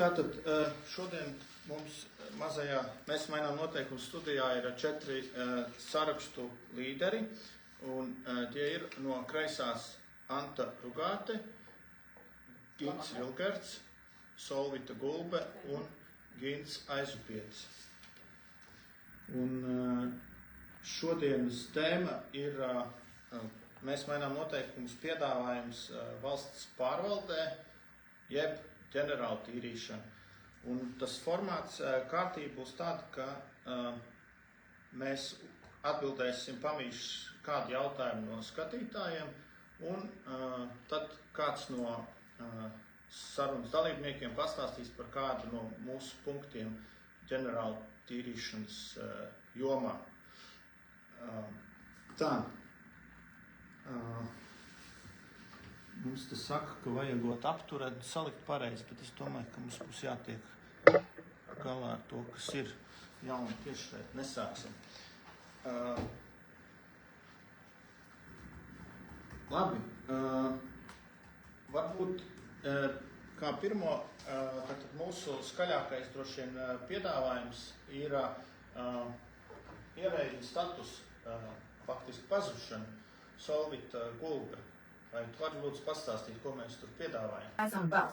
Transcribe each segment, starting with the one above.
Tātad šodien mums mazajā Mēs mainām noteikumu studijā ir 4 sarakstu līderi, un tie ir no kreisās Anta Rugāte, Gins Vilgerts, Solvita Gulbe un Gins Aizupietis. Un šodienas tēma ir Mēs mainām noteikumus piedāvājums valsts pārvaldē, jeb ģenerāla tīrīšana. Un tas formāts kārtība būs tāda, ka mēs atbildēsim pamīši kādu jautājumu no skatītājiem, un tad kāds no sarunas dalībniekiem pastāstīs par kādu no mūsu punktiem ģenerāla tīrīšanas jomā. Tā. Mums te saka, ka vajagot apturēt un salikt pareizi, bet es domāju, ka mums būs jātiek galā ar to, kas ir jauna tiešraidi. Nesāksim. Labi. Varbūt kā pirmo, tad mūsu skaļākais droši vien piedāvājums ir ierēģi status faktiski pazušana. Solvita Gulbe. Vai tu vari lūdzu pastāstīt, ko mēs tur piedāvājam? Esam vēl.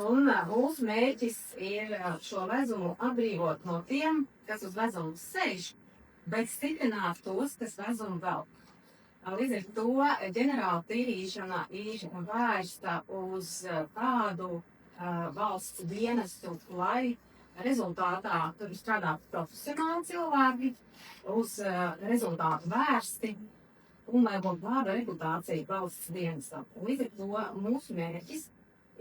Un mūsu mērķis ir šo vezumu atbrīvot no tiem, kas uz vezumu sēž, bet stiprināt tos, kas vezumu velk. Līdz ar to ģenerāla tīrīšana ir vērsta uz tādu valsts dienestu, lai rezultātā tur strādātu profesionāli cilvēki, uz rezultātu vērsti, un lai būtu laba reputācija valsts dienestam. Līdz ar to mūsu mērķis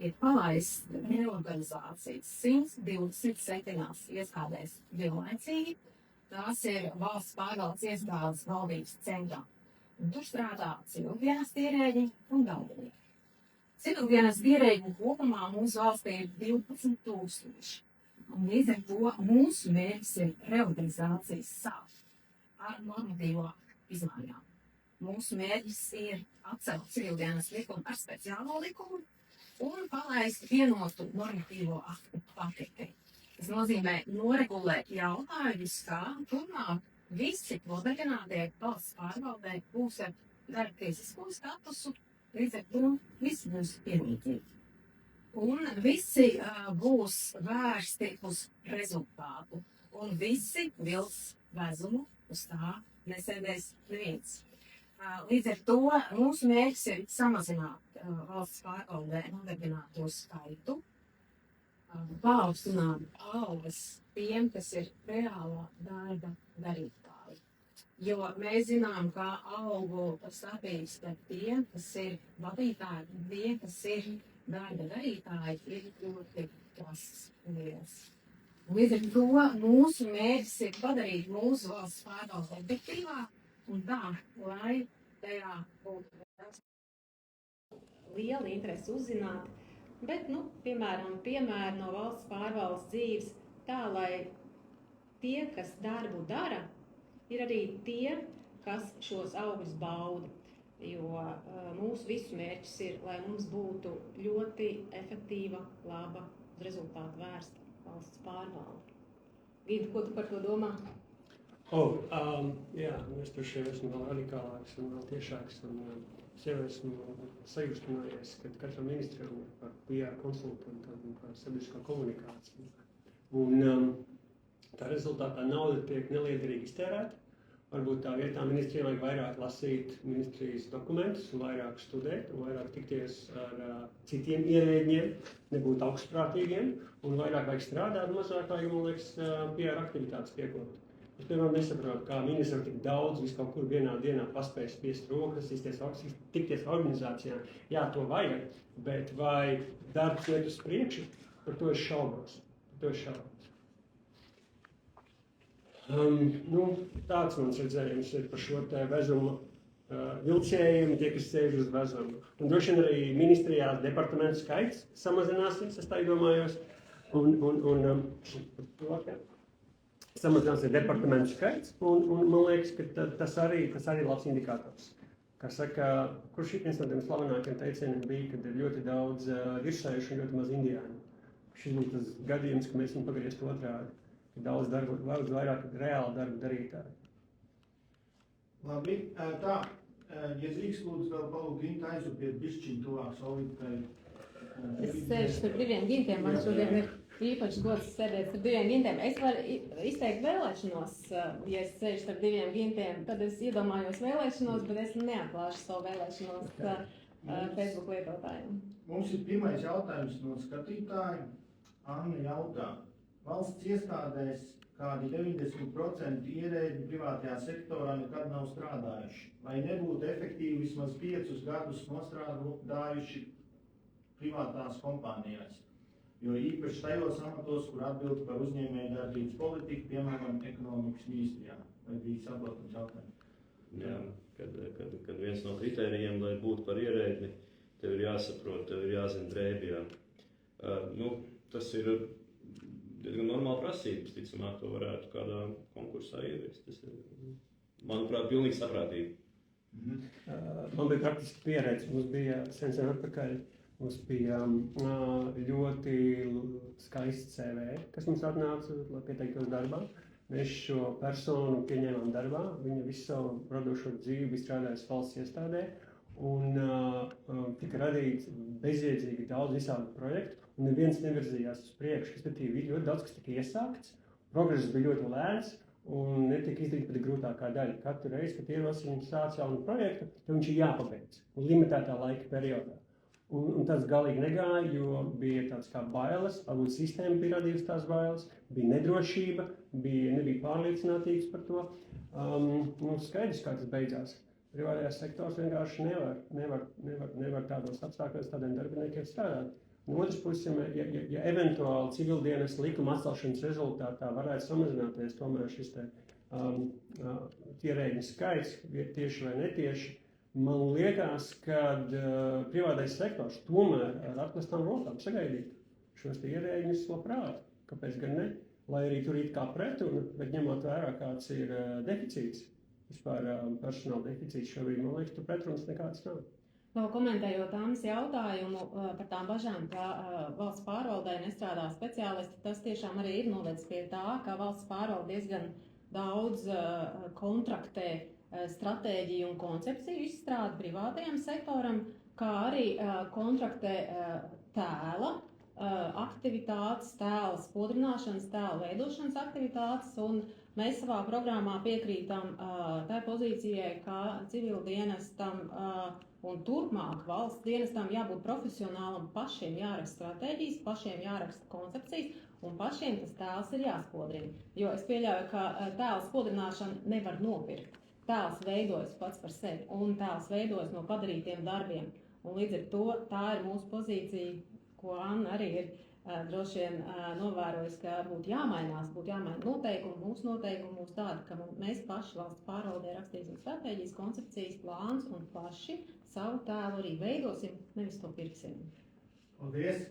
ir palaist reorganizācijas 127 iestādēs vienlaicīgi. Tās ir valsts pārvaldes iestādes valdības centrā. Un tur strādā civildienas ierēģi un darbinieki. Civildienas ierēģi kopumā mūsu valstī ir 12,000. Un līdz ar to mūsu mērķis ir reorganizācijas sākt ar normatīvo izmaiņām. Mūsu mērķis ir atcelt civildienas likumu ar speciālo likumu un palaist vienotu normatīvo aktu paketi. Tas nozīmē noregulēt jautājumus, kā turpmāk visi nodarbinātie valsts pārvaldē būs ar darbtiesisko statusu, līdz ar to visi būs pienītīgi. Un visi būs vērsti uz rezultātu, un visi vils vezumu uz tā nesēdēs neviens. Līdz ar to mūsu mērķis ir samazināt valsts pārvaldē nodarbināto skaitu, paaugstināt algas tiem, kas ir reālā darba darītāji. Jo mēs zinām, ka algu starpības starp tiem, kas ir vadītāji, un tie, kas ir darba darītāji, ir ļoti plašs un liels. Līdz ar to mūsu mērķis ir padarīt mūsu valsts pārvaldē efektīvāk, un tā, lai tajā būtu liela interese uzzināt, bet, piemēram no valsts pārvaldes dzīves, tā, lai tie, kas darbu dara, ir arī tie, kas šos augļus bauda. Jo mūsu visu mērķis ir, lai mums būtu ļoti efektīva, laba, uz rezultātu vērsta valsts pārvalde. Gīda, ko tu par to domā? Jā, es tur šeit esmu vēl radikālāks un vēl tiešāks, un es jau esmu sajūstinājies, ka katram ministram par PR konsultantu un par sabiedrisko komunikāciju. Un tā rezultātā nauda tiek neliederīgi iztērēta. Varbūt tā vietā ministrijai vajag vairāk lasīt ministrijas dokumentus, un vairāk studēt, un vairāk tikties ar citiem ierēģiem, nebūt augstprātīgiem, un vairāk vajag strādāt, mazāk vajag, man liekas, PR aktivitātes piekopt. Es, piemēram, nesaprotu, kā ministrs var tik daudz viskaut kur vienā dienā paspēj spiest rokas, tikties organizācijām. Jā, to vajag, bet vai darbs iet uz priekšu, par to es šaubos. Tāds mans redzējums ir par šo te vezumu vilcējiem, tie, kas sēž uz vezumu. Un droši vien arī ministrijā departamentu skaits samazināsies, es tā domājos. Samazināsies departamentu skaits, un man liekas, ka tas arī ir labs indikators. Kā saka, kurš viens no tiem slavenākiem teicieniem bija, kad ir ļoti daudz virsējuši un ļoti maz indiāņu. šis būtu tas gadījums, ka mēs viņu pagriezt otrādi. Daudz vairāk reāli darbu darītāji. Labi, tā, ja drīkst lūdzu vēl palūgt Gintu aizupiet bišķiņ tuvāk Solvitai. Es sēžu starp diviem gintiem, man šodien ir īpaši gods sēdēt starp diviem gintiem. Es varu izteikt vēlēšanos, ja es sēžu starp diviem gintiem, tad es iedomājos vēlēšanos, bet es neatklāšu savu vēlēšanos Facebook lietotājiem. Mums ir pirmais jautājums no skatītāja. Anna jautā, valsts iestādēs kādi 90% ierēģi privātajā sektorā nekad nav strādājuši. Vai nebūtu efektīvi vismaz 5 gadus nostrādājuši privātās kompānijās? Jo īpaši tajos amatos, kur atbild par uzņēmēju darbības politiku, piemēram, ekonomikas ministrijā. Vai drīz atbildams jautājumu? Jā, kad viens no kritērijiem, lai būtu par ierēdni, tev ir jāsaprot, tev ir jāzina drēbjā. Tas ir diezgan normāla prasības, ticamāk, to varētu kādā konkursā ieviest. Tas ir, manuprāt, pilnīgi saprātīgi. Man bija praktiski pieredze, mums bija sen atpakaļ. Mums bija ļoti skaists CV, kas mums atnāca, lai pieteiktos darbā. Mēs šo personu pieņēmām darbā, viņa visu savu radošo dzīvi strādājusi valsts iestādē, un tika radīts bezjēdzīgi daudz visādu projektu, un neviens nevirzījās uz priekšu, respektīvi ļoti daudz, kas tika iesākts, progress bija ļoti lēns, un netika izdarīta pat grūtākā daļa. Katru reizi, kad ierosina sāc jaunu projektu, tad viņš ir jāpabeidz, un limitētā laika periodā. Un tas galīgi negāja, jo bija tāds kā bailes, varbūt sistēma bija radījusi tās bailes, bija nedrošība, nebija pārliecinātības par to. Skaidrs, kā tas beidzās. Privātajās sektors vienkārši nevar tādos apstākļos tādiem darbiniekiem strādāt. No otras puses, ja eventuāli civildienas likuma atcelšanas rezultātā varētu samazināties tomēr šis ierēģu skaits, tieši vai netieši, man liekas, ka privātais sektors tomēr ar atklāstām rokām sagaidītu šos ierēģus labprāt. Kāpēc gan ne? Lai arī tur ir kā pretruna, bet ņemot vērā, kāds ir deficīts, vispār personāla deficīts šobrīd, man liekas, tur pretrunas nekāds nav. Vēl komentējot Annas jautājumu par tām bažām, ka valsts pārvaldē nestrādā speciālisti, tas tiešām arī ir novedis pie tā, ka valsts pārvalde diezgan daudz kontraktē stratēģiju un koncepciju izstrādi privātajam sektoram, kā arī kontraktē tēla aktivitātes, tēla spodrināšanas, tēla veidošanas aktivitātes, un mēs savā programmā piekrītam tai pozīcijai, ka civildienestam un turpmāk valsts dienestam jābūt profesionālam, pašiem jāraksta stratēģijas, pašiem jāraksta koncepcijas, un pašiem tas tēls ir jāspodrina. Jo es pieļauju, ka tēla spodrināšana nevar nopirkt. Tēls veidojas pats par sevi, un tēls veidojas no padarītiem darbiem. Un līdz ar to tā ir mūsu pozīcija, ko Anna arī ir droši vien novērojusi, ka būtu jāmaina noteikumi. Mūsu noteikumi būs tādi, ka mēs paši valsts pārvaldē rakstīsim stratēģijas, koncepcijas, plāns un paši savu tēlu arī veidosim, nevis to pirksim. Paldies!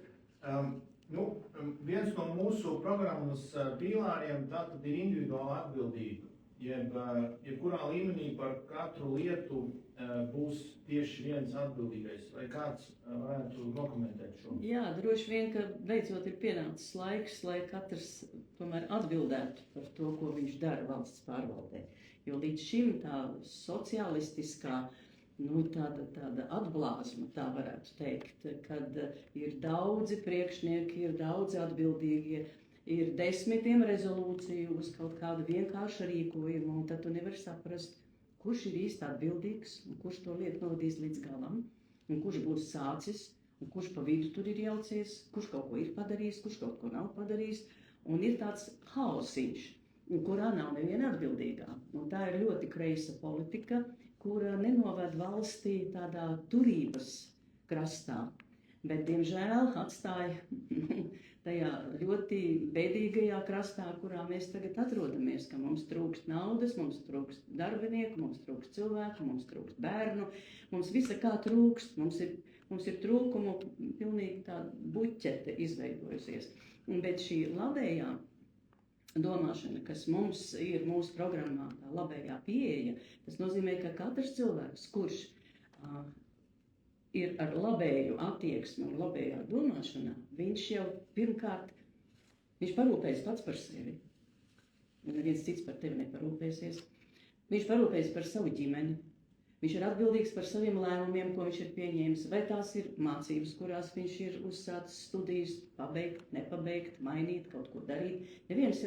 Viens no mūsu programmas pīlāriem tātad ir individuāla atbildība. Jebkurā līmenī par katru lietu būs tieši viens atbildīgais. Vai kāds varētu dokumentēt šo? Jā, droši vien, ka beidzot ir pienācis laiks, lai katrs tomēr atbildētu par to, ko viņš dara valsts pārvaldē. Jo līdz šim tā sociālistiskā, tāda atblāzma, tā varētu teikt, kad ir daudzi priekšnieki, ir daudzi atbildīgie, ir desmitiem rezolūciju uz kaut kādu vienkāršu rīkojumu, un tad tu nevari saprast, kurš ir īsti atbildīgs, un kurš to lietu novadīs līdz galam, un kurš būs sācis, un kurš pa vidu tur ir jaucies, kurš kaut ko ir padarījis, kurš kaut ko nav padarījis, un ir tāds haosiņš, kurā nav neviena atbildīgā. Un tā ir ļoti kreisa politika, kura nenoved valstī tādā turības krastā, bet, diemžēl, atstāja tajā ļoti bēdīgajā krastā, kurā mēs tagad atrodamies, ka mums trūkst naudas, mums trūkst darbinieku, mums trūkst cilvēku, mums trūkst bērnu, mums visa kā trūkst, mums ir trūkumu pilnīgi tāda buķete izveidojusies. Bet šī labējā domāšana, kas mums ir mūsu programmā, tā labējā pieeja, tas nozīmē, ka katrs cilvēks, kurš ir ar labēju attieksmi un labējā domāšanā, viņš jau pirmkārt, viņš parūpējas pats par sevi. Un neviens cits par tevi neparūpēsies. Viņš parūpējas par savu ģimeni. Viņš ir atbildīgs par saviem lēmumiem, ko viņš ir pieņēmis. Vai tās ir mācības, kurās viņš ir uzsācis studijas, pabeigt, nepabeigt, mainīt, kaut ko darīt. Neviens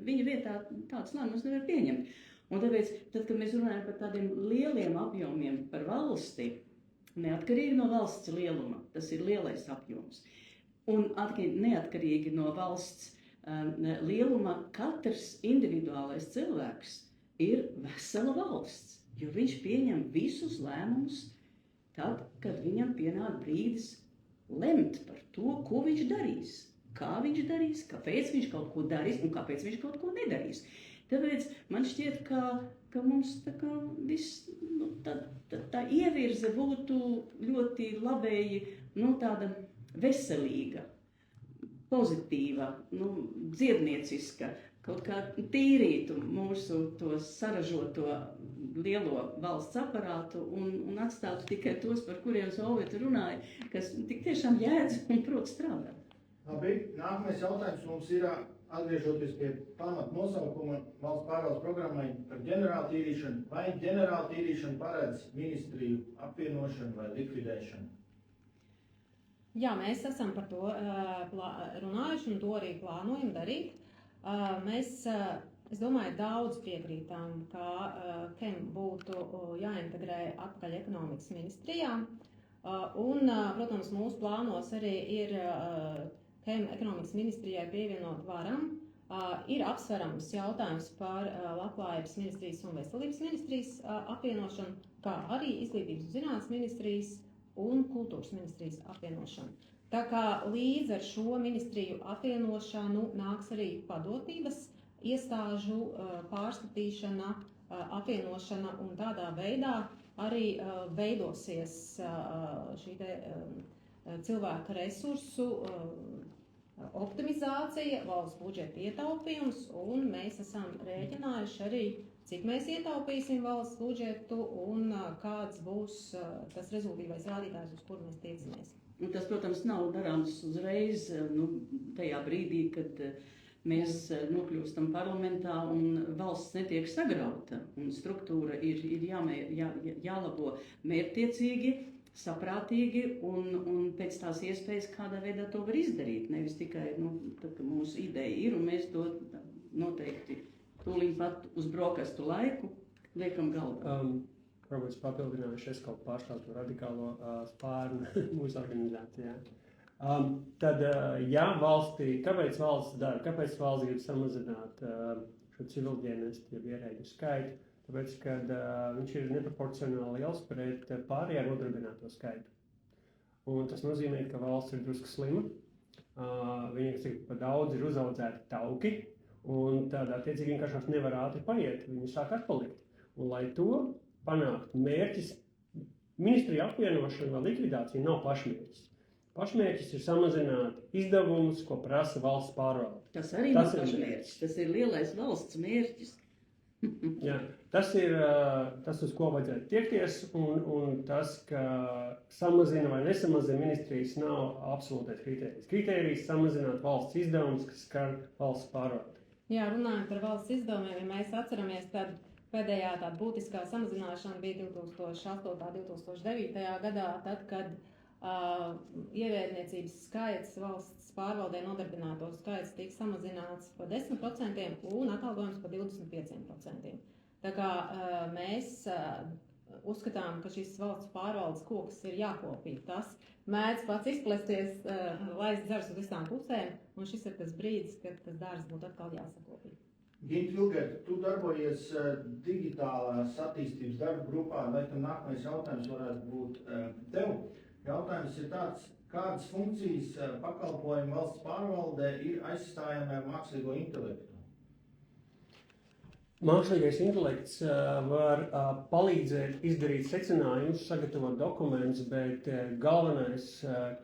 viņa vietā tāds lēmums nevar pieņemt. Un tāpēc, tad, kad mēs runājam par tādiem lieliem apjomiem par valsti, neatkarīgi no valsts lieluma, tas ir lielais apjoms. Un neatkarīgi no valsts lieluma, katrs individuālais cilvēks ir vesela valsts. Jo viņš pieņem visus lēmumus tad, kad viņam pienāk brīdis lemt par to, ko viņš darīs, kā viņš darīs, kāpēc viņš kaut ko darīs un kāpēc viņš kaut ko nedarīs. Tāpēc man šķiet, ka mums viss, tā ievirze būtu ļoti labēji, tāda veselīga, pozitīva, dziednieciska, kaut kā tīrītu mūsu to saražoto lielo valsts aparātu un atstātu tikai tos, par kuriem Solvita runāja, kas tik tiešām jēdz un prot strādāt. Labi, nākamais jautājums mums ir, atgriežoties pie pamat nosaukuma valsts pārvaldes programmai par ģenerālu tīrīšanu. Vai ģenerāla tīrīšana paredz ministriju apvienošanu vai likvidēšanu? Jā, mēs esam par to runājuši un to arī plānojam darīt. Es domāju, daudz piekrītām, ka KEM būtu jāintegrē atpakaļ ekonomikas ministrijā. Un, protams, mūsu plānos arī ir KEM ekonomikas ministrijai pievienot varam. Ir apsverams jautājums par Labklājības ministrijas un veselības ministrijas apvienošanu, kā arī izglītības un zinātnes ministrijas un kultūras ministrijas apvienošanu. Tā kā līdz ar šo ministriju apvienošanu nāks arī padotības iestāžu pārskatīšana, apvienošana un tādā veidā arī veidosies šī cilvēka resursu optimizācija, valsts budžeta ietaupījums, un mēs esam rēķinājuši arī, cik mēs ietaupīsim valsts budžetu un kāds būs tas rezultīvais rādītājs, uz kuru mēs tiecamies. Un tas, protams, nav darāms uzreiz, tajā brīdī, kad mēs nokļūstam parlamentā un valsts netiek sagrauta, un struktūra ir jālabo mērķtiecīgi, saprātīgi un pēc tās iespējas, kādā veidā to var izdarīt. Nevis tikai, tad, ka mūsu ideja ir, un mēs to noteikti tūlīt pat uz brokastu laiku liekam galvā. Varbūt es papildināšu, es kaut pārstāvu to radikālo spārnu mūsu organizācijā. Tad, valstī, kāpēc valsts dara, kāpēc valsts grib samazināt šo civilģienestu, ierēģu skaitu? Tāpēc, kad viņš ir neproporcionāli liels pret pārējā nodarbināto skaitu. Un tas nozīmē, ka valsts ir drusku slima, viņi pa daudz ir uzaudzēti tauki, un tādā attiecīgi vienkārši nevar ātri paiet, viņi sāk atpalikt. Un, lai to panākt mērķis, ministriju apvienošana vai likvidācija nav pašmērķis. Pašmērķis ir samazināt izdevumus, ko prasa valsts pārvalde. Tas arī nav pašmērķis, tas ir lielais valsts mērķis. Jā, tas ir tas, uz ko vajadzētu tiekties, un tas, ka samazina vai nesamazina ministrijas, nav absolūtais kritērijs. Kritērijs samazināt valsts izdevumus, kas skar valsts pārvaldi. Jā, runājot par valsts izdevumiem, ja mēs atceramies, tad pēdējā tāda būtiskā samazināšana bija 2008. 2009. gadā, tad, kad ierēdniecības skaits, valsts pārvaldē nodarbināto skaits tika samazināts par 10% un atalgojums par 25%. Tā kā mēs uzskatām, ka šis valsts pārvaldes koks ir jākopī. Tas mēdz pats izplesties, laist dzars uz visām pusēm, un šis ir tas brīdis, kad tas dārs būtu atkal jāsakopī. Gint Vilgert, tu darbojies digitālās attīstības darba grupā, vai tam nākamais jautājums varētu būt tev? Jautājums ir tāds, kādas funkcijas pakalpojumi valsts pārvaldē ir aizstājami ar mākslīgo intelektu? Mākslīgais intelekts var palīdzēt izdarīt secinājumus, sagatavot dokumentus, bet galvenais,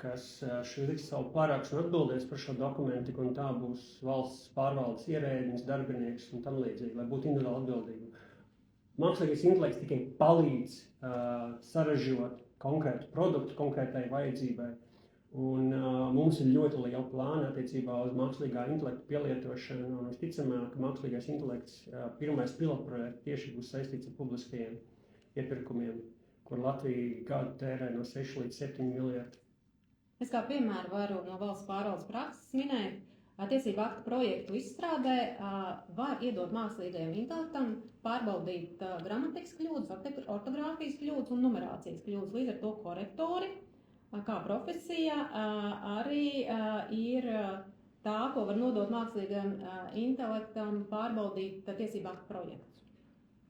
kas liks savu pārākšanu atbildēs par šo dokumentu, un tā būs valsts pārvaldes ierēdnis, darbinieks un tam līdzīgi, lai būtu individuāli atbildīgi. Mākslīgais intelekts tikai palīdz saražot konkrētu produktu konkrētai vajadzībai. Un mums ir ļoti liela plāna attiecībā uz mākslīgā intelekta pielietošanu, un visticamāk, mākslīgais intelekts pirmais pilotprojekts tieši būs saistīts ar publiskajiem iepirkumiem, kur Latvija gadu tērē no 6 līdz 7 miljardi. Es kā piemēru varu no valsts pārvaldes prakses minēt, tiesību aktu projektu izstrādē var iedot mākslīgajam intelektam pārbaudīt gramatikas kļūdas, ortogrāfijas kļūdas un numerācijas kļūdas. Līdz ar to korektori, kā profesija, arī ir tā, ko var nodot mākslīgajam intelektam pārbaudīt tiesību aktu projektus.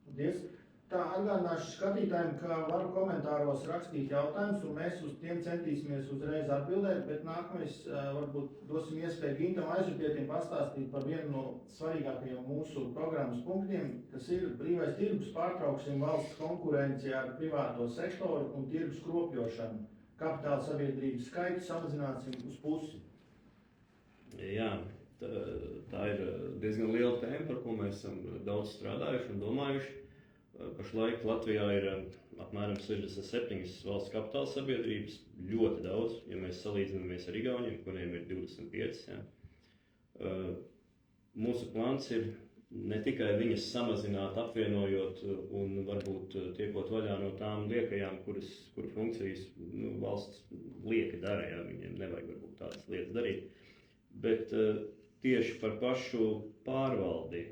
Paldies! Tā atgādināšu skatītājiem, ka varu komentāros rakstīt jautājumus, un mēs uz tiem centīsimies uzreiz atbildēt, bet nākamais varbūt dosim iespēju Gintam Aizrupietim pastāstīt par vienu no svarīgākajiem mūsu programmas punktiem, kas ir brīvais tirgus, pārtrauksim valsts konkurenci ar privāto sektoru un tirgus kropļošanu. Kapitāla sabiedrības skaitu samazināsim uz pusi. Jā, tā ir diezgan liela tēma, par ko mēs esam daudz strādājuši un domājuši. Pašlaik Latvijā ir apmēram 67 valsts kapitāla sabiedrības, ļoti daudz, ja mēs salīdzinamies ar Igauniem, kuriem ir 25. Ja. Mūsu plāns ir ne tikai viņas samazināt, apvienojot un varbūt tiekot vaļā no tām liekajām, kuru funkcijas valsts lieki dara, ja, viņiem nevajag varbūt tādas lietas darīt, bet tieši par pašu pārvaldi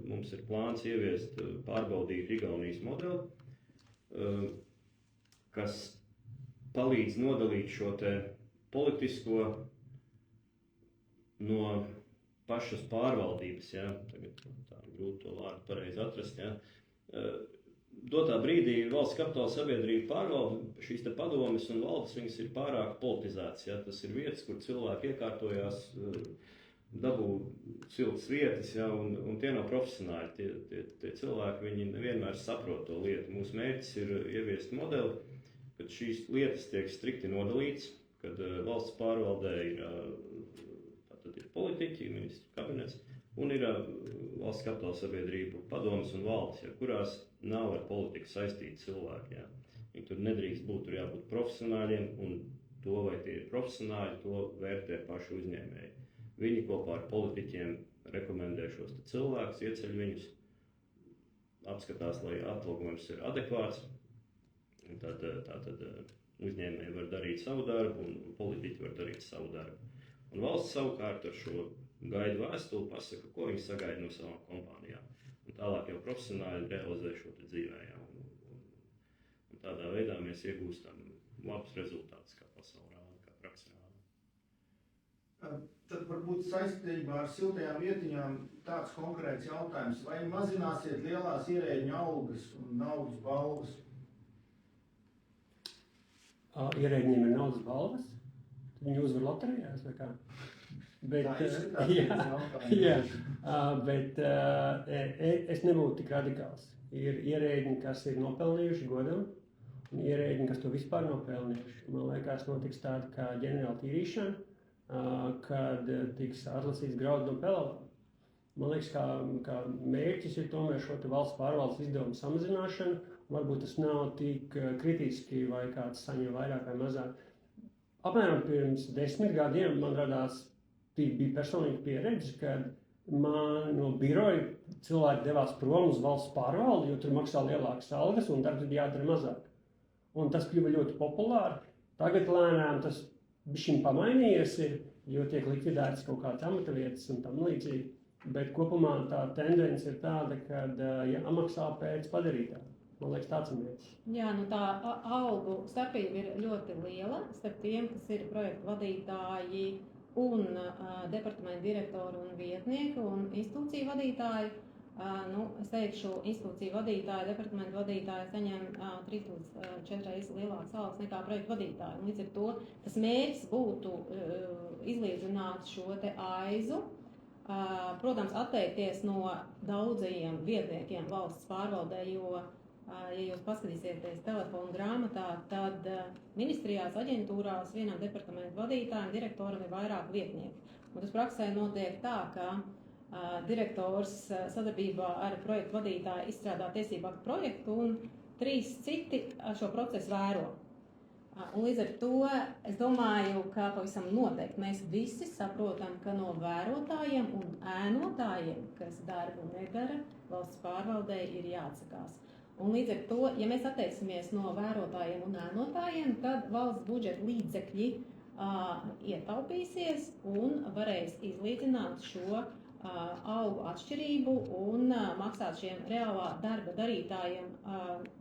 mums ir plāns ieviest pārbaudīt Igaunijas modeli, kas palīdz nodalīt šo te politisko no pašas pārvaldības, ja, tagad tā grūti to vārdu pareizi atrast, ja. Dotā brīdī valsts kapitāla sabiedrība pārvalda šīs te padomes un valdes, viņas ir pārāk politizētas, ja, tas ir vietas, kur cilvēki iekārtojās, dabū siltas vietas, ja, un tie nav profesionāļi, tie cilvēki, viņi nevienmēr saprot to lietu. Mūsu mērķis ir ieviest modeli, kad šīs lietas tiek strikti nodalītas, kad valsts pārvaldē ir politiķi, ministru kabinets, un ir valsts kapitāla sabiedrība padomes un valdes, ja, kurās nav ar politiku saistīti cilvēki. Ja. Viņi tur nedrīkst būt, tur jābūt profesionāļiem, un to, vai tie ir profesionāļi, to vērtē paši uzņēmēji. Viņi kopā ar politiķiem rekomendē šos cilvēkus, ieceļ viņus, apskatās, lai atalgojums ir adekvāts. Tātad uzņēmēji var darīt savu darbu un politiķi var darīt savu darbu. Un valsts savukārt ar šo gaidu vēstuli pasaka, ko viņi sagaida no savām kompānijām. Un tālāk jau profesionāļi realizē šo te dzīvē. Ja, un tādā veidā mēs iegūstam labus rezultātus, kā pasaulē rāda, kā praksē rāda. Tad varbūt saistībā ar siltajām vietiņām tāds konkrēts jautājums. Vai mazināsiet lielās ierēģņu algas un naudas balvas? Ierēģņiem ir naudas balvas? Viņi uzvar loterijās vai kā? Bet, Tā izskatās, bet es nebūtu tik radikāls. Ir ierēģi, kas ir nopelnījuši godam, un ierēģi, kas to vispār nav pelnījuši. Man liekas, notiks tāda kā ģenerāla tīrīšana, kad tiks atlasīts graudu no pelavām. Man liekas, ka mērķis ir tomēr šo te valsts pārvaldes izdevumu samazināšana. Varbūt tas nav tik kritiski, vai kāds saņem vairāk vai mazāk. Apmēram pirms 10 gadiem man radās bija personīga pieredze, kad man no biroja cilvēki devās prom uz valsts pārvaldi, jo tur maksā lielākas algas un darbs bija jādara mazāk. Un tas kļuva ļoti populāri. Tagad lēnām tas bišķiņ pamainījies ir, jo tiek likvidētas kaut kādas amata vietas un tam līdzīgi. Bet kopumā tā tendence ir tāda, ka jāmaksā pēc padarītā. Man liekas, tāds ir mērķis. Jā, nu tā algu starpība ir ļoti liela starp tiem, kas ir projektu vadītāji un departamentu direktori un vietnieki un institūciju vadītāji. Es teikšu, institūciju vadītāji, departamentu vadītāji saņem 3 līdz 4 reizes lielākas algas nekā projektu vadītāji. Līdz ar to tas mērķis būtu izlīdzināt šo te aizu. Protams, atteikties no daudzajiem vietniekiem valsts pārvaldē, jo, ja jūs paskatīsieties telefonu grāmatā, tad ministrijās, aģentūrās vienam departamentu vadītājam, direktoram ir vairāk vietnieku. Un tas praksē notiek tā, ka direktors sadarbībā ar projektu vadītāju izstrādā tiesību aktu projektu un 3 citi šo procesu vēro. Un līdz ar to es domāju, ka pavisam noteikti mēs visi saprotam, ka no vērotājiem un ēnotājiem, kas darbu nedara, valsts pārvaldē ir jāatsakās. Un līdz ar to, ja mēs attieksimies no vērotājiem un ēnotājiem, tad valsts budžeta līdzekļi ietaupīsies un varēs izlīdzināt šo algu atšķirību un maksāt šiem reālā darba darītājiem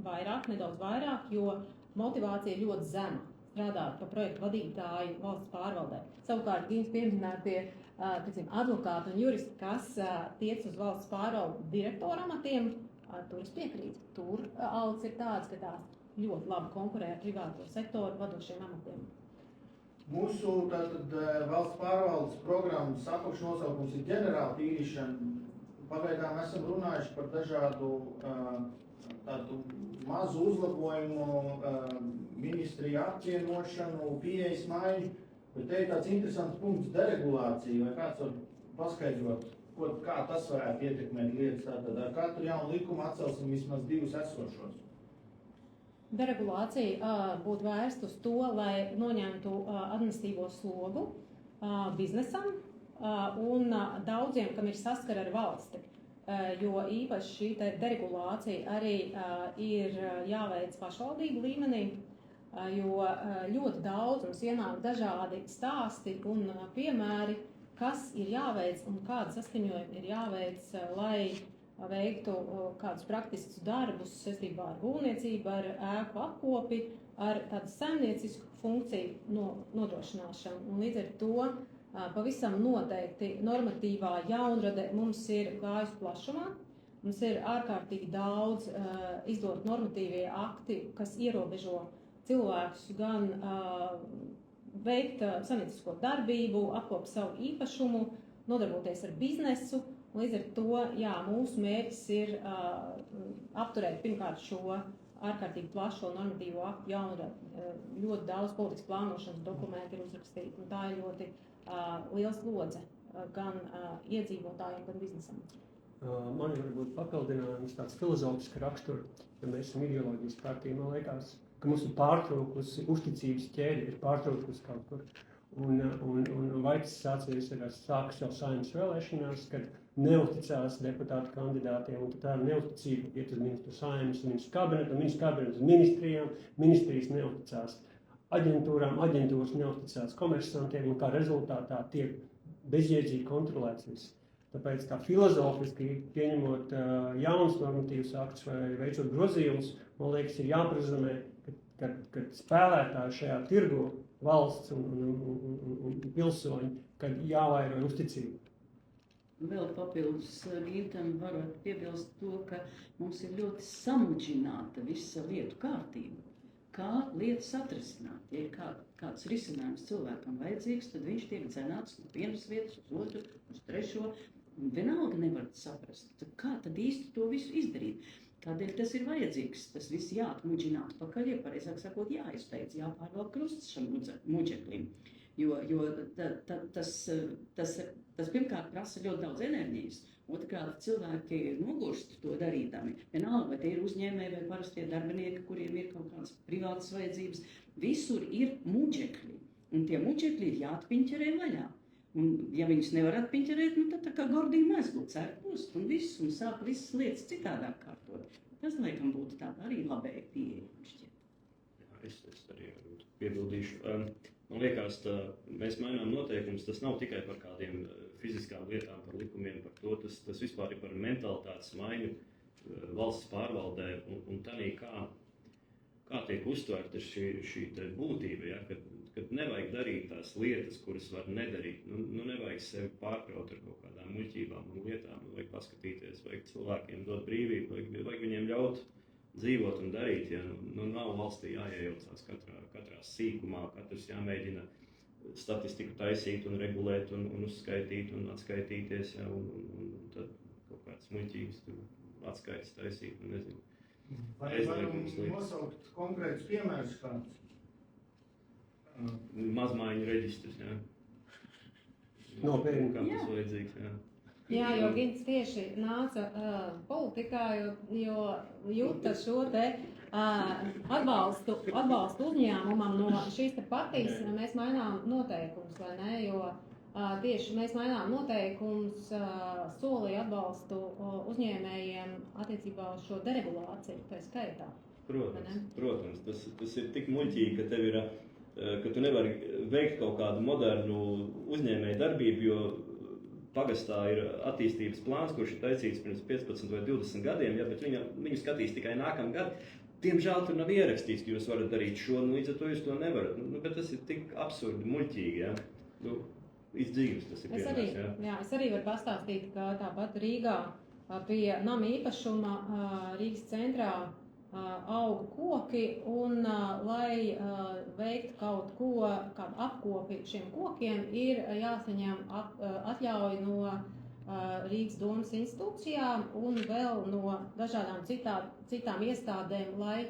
vairāk, nedaudz vairāk, jo motivācija ir ļoti zema strādāt par projektu vadītāju valsts pārvaldē. Savukārt, Gīns pieminētie advokāti un juristi, kas tiec uz valsts pārvaldu direktora amatiem, tur es piekrītu. Tur algas ir tādas, ka tās ļoti labi konkurē ar privāto sektoru vadošiem amatiem. Mūsu tātad valsts pārvaldes programmas apakšnosaukums ir ģenerāla tīrīšana. Pagaidām esam runājuši par dažādu tādu mazu uzlabojumu, ministriju apvienošanu, pieejas maiņu, bet te ir tāds interesants punkts - deregulācija, vai kāds var paskaidrot, kā tas varētu ietekmēt lietas. Tātad ar katru jaunu likumu atcelsim vismaz 2 esošos. Deregulācija būtu vērsta uz to, lai noņemtu administratīvo slogu biznesam un daudziem, kam ir saskara ar valsti. Jo īpaši šī deregulācija arī ir jāveic pašvaldību līmenī, jo ļoti daudz mums ienāk dažādi stāsti un piemēri, kas ir jāveic un kādi saskaņojumi ir jāveic, lai veiktu kādus praktiskus darbus saistībā ar būvniecību, ar ēku apkopi, ar tādu saimniecisku funkciju nodrošināšanu. Un līdz ar to pavisam noteikti normatīvā jaunrade mums ir gājusi plašumā. Mums ir ārkārtīgi daudz izdot normatīvie akti, kas ierobežo cilvēkus gan veikt saimniecisko darbību, apkopot savu īpašumu, nodarboties ar biznesu. Līdz ar to, jā, mūsu mērķis ir apturēt pirmkārt šo ārkārtīgi plašo normatīvo aktu jaunradi. Ļoti daudz politiskas plānošanas dokumenti ir uzrakstīti, un tā ir ļoti liels lodze gan iedzīvotājiem, gan biznesam. Man ir varbūt papildinājums tāds filozofisks rakstur, ja mēs esam ideoloģijas partija, man liekas, ka mums ir pārtraukusi uzticības ķēde, ir pārtraukusi kaut kur. Un Vaitis sācies ir sākas jau Saeimas vēlēšanās, kad neuzticās deputātu kandidātiem, un tā neuzticība iet uz ministru Saeimas, ministru kabinetu uz ministrijām, ministrijas neuzticās aģentūrām, aģentūras neuzticās komersantiem, un kā rezultātā tiek bezjēdzīgi kontrolēts viss. Tāpēc tā filozofiski pieņemot jaunus normatīvus aktus vai veicot grozījumus, man liekas, ir jāprezumē, ka spēlētāji šajā tirgu valsts un pilsoņi, kad jāvairo uzticību. Vēl papildus Gintam varu piebilst to, ka mums ir ļoti samudžināta visa lietu kārtība. Kā lietas atrisināt? Ja ir kāds risinājums cilvēkam vajadzīgs, tad viņš tiek dzenāts no vienas vietas uz otru, uz trešo, un vienalga nevar saprast, kā tad īsti to visu izdarīt. Kādēļ tas ir vajadzīgs? Tas viss jāatmuģina atpakaļ, ja pareizāk sakot, jāizbeidz, jāpārvalk krusts šam muģeklim. Jo tas pirmkārt prasa ļoti daudz enerģijas. Otrkārt, cilvēki nogurst to darīdami. Vienalga, vai tie ir uzņēmēji vai parastie darbinieki, kuriem ir kaut kādas privātas vajadzības. Visur ir muģekļi. Un tie muģekļi ir jāatpiņķerē vaļā. Un, ja viņus nevar atpiņķerēt, tad tā kā gordīgi mezglu cērpust un viss, un sāk visas lietas citādāk kārtot. Tas, laikam, būtu tāda arī labēja pieeja, šķiet. Jā, es arī piebildīšu. Man liekas, mēs mainām noteikumus, tas nav tikai par kādiem fiziskām lietām, par likumiem, par to, tas vispār ir par mentalitātes maiņu valsts pārvaldē un tādī, kā tiek uztvērta šī būtība, ja, kad nevajag darīt tās lietas, kuras var nedarīt. Nu nevajag sevi pārkraut ar kaut kādām muļķībām un lietām, vajag paskatīties, vajag cilvēkiem dot brīvību, vajag viņiem ļaut dzīvot un darīt. Ja. Nav valstī jāiejaucās katrā sīkumā, katrs jāmēģina statistiku taisīt un regulēt un uzskaitīt un atskaitīties, ja, un tad kaut kāds muļķības atskaites taisīt, un nezinu. Vai nosaukt konkrētus piemērus kādus? Mazmaiņu reģistrs, jā. Nopietni. Kā tas vajadzīgs, jā. Jā, jo Gins tieši nāca politikā, jo jūta šo te atbalstu uzņēmumam no šīs te partijas, mēs mainām noteikumus, vai ne, jo tieši mēs mainām noteikumus, solīja atbalstu uzņēmējiem attiecībā uz šo deregulāciju, tā skaitā. Protams, tas ir tik muļķīgi, ka tev ir, ka tu nevari veikt kaut kādu modernu uzņēmēju darbību, jo pagastā ir attīstības plāns, kurš ir taisīts pirms 15 vai 20 gadiem, ja, bet viņu skatīs tikai nākamā gada. Diemžēl tur nav ierakstīts, ka jūs varat darīt šo, līdz ar to jūs to nevarat. Bet tas ir tik absurdi, muļķīgi, ja. Izdzīves tas ir pirmais, ja. Jā, es arī varu pastāstīt, ka tāpat Rīgā pie nama īpašuma Rīgas centrā aug koki, un lai veiktu kaut ko, kādu apkopi šiem kokiem, ir jāsaņem atļauja no Rīgas domas institūcijām un vēl no dažādām citām iestādēm, lai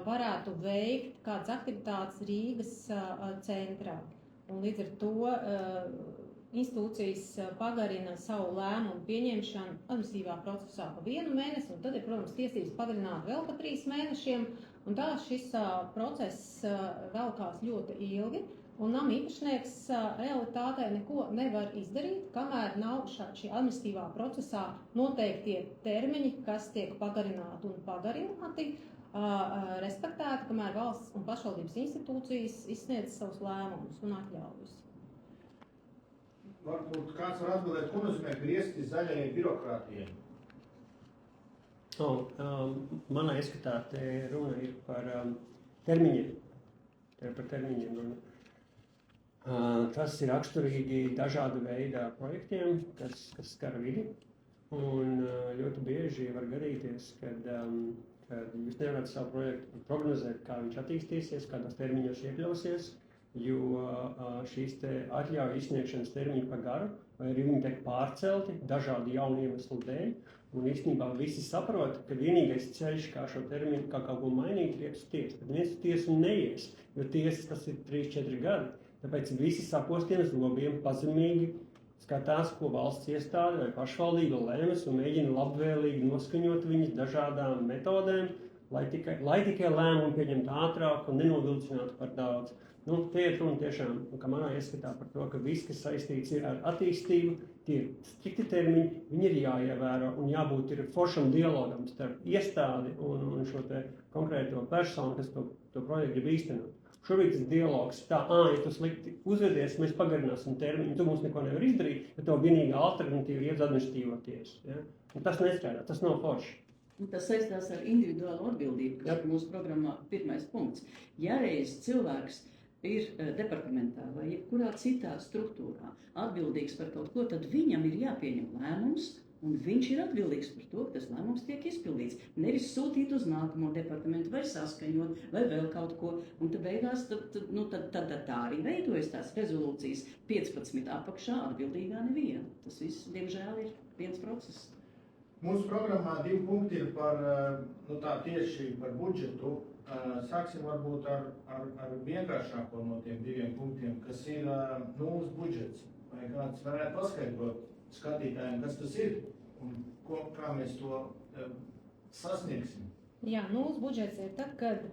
varētu veikt kādas aktivitātes Rīgas centrā. Un līdz ar to institūcijas pagarina savu lēmumu pieņemšanu administratīvā procesā pa 1 mēnesi, un tad ir, protams, tiesības pagarināt vēl pa 3 mēnešiem, un tā šis process velkās ļoti ilgi, un nama īpašnieks realitātē neko nevar izdarīt, kamēr nav šī administratīvā procesā noteiktie termiņi, kas tiek pagarināti un pagarināti, respektēti, kamēr valsts un pašvaldības institūcijas izsniedz savus lēmumus un atļaujas. Varbūt kāds var atbildēt, ko nozīmē griezti zaļajai birokrātijai? Manā ieskatā te runa ir par termiņiem. Te ir par termiņiem runa. Tas ir raksturīgi dažādu veidu projektiem, kas skar vidi. Un ļoti bieži var gadīties, kad jūs nevarat savu projektu prognozēt, kā viņš attīstīsies, kādos termiņos iekļausies, jo šīs te atļauju izsniegšanas termiņi par garu, vai arī viņi tiek pārcelti dažādu jaunu iemeslu dēļ, un īstenībā visi saprot, ka vienīgais ceļš, kā šo termiņu, kā kaut ko mainīt, ir iet uz tiesu. Tad viens uz tiesu neies, jo tiesas tas ir 3-4 gadi. Tāpēc visi sakostiem zobiem pazemīgi skatās, ko valsts iestāde vai pašvaldība lēmas un mēģina labvēlīgi noskaņot viņus dažādām metodēm, lai tikai lēmumu pieņemtu ātrāk un nenovilcinātu par daudz. Te ir runa tiešām, ka manā ieskatā par to, ka viss, kas saistīts ir ar attīstību, tie ir strikti termiņi, viņi ir jāievēro un jābūt ir foršam dialogam starp iestādi un šo te konkrēto personu, kas to projektu grib īstenot. Šobrīd tas dialogs tā, ja tu slikti uzvedies, mēs pagarināsim termiņu, tu mums neko nevar izdarīt, bet tev vienīgā alternatīva ir iet uz administratīvo tiesu. Ja? Un tas nestrādā, tas nav forši. Tas saistās ar individuālu atbildību, kas ir mūsu programmā pirmais punkts. Ja reiz cilvēks ir departamentā vai jebkurā citā struktūrā atbildīgs par kaut ko, tad viņam ir jāpieņem lēmums, un viņš ir atbildīgs par to, ka tas lēmums tiek izpildīts. Nevis sūtīt uz nākamo departamentu vai saskaņot vai vēl kaut ko. Un tad beigās tad tā arī veidojas tās rezolūcijas 15 apakšā atbildīgā neviena. Tas viss, diemžēl, ir viens process. Mūsu programmā 2 punkti ir par, tieši par budžetu. Sāksim varbūt ar vienkāršāko no tiem 2 punktiem, kas ir nulles budžets. Vai kāds varētu paskaidrot skatītājiem, kas tas ir un kā mēs to sasniegsim? Jā, nulles budžets ir tad, kad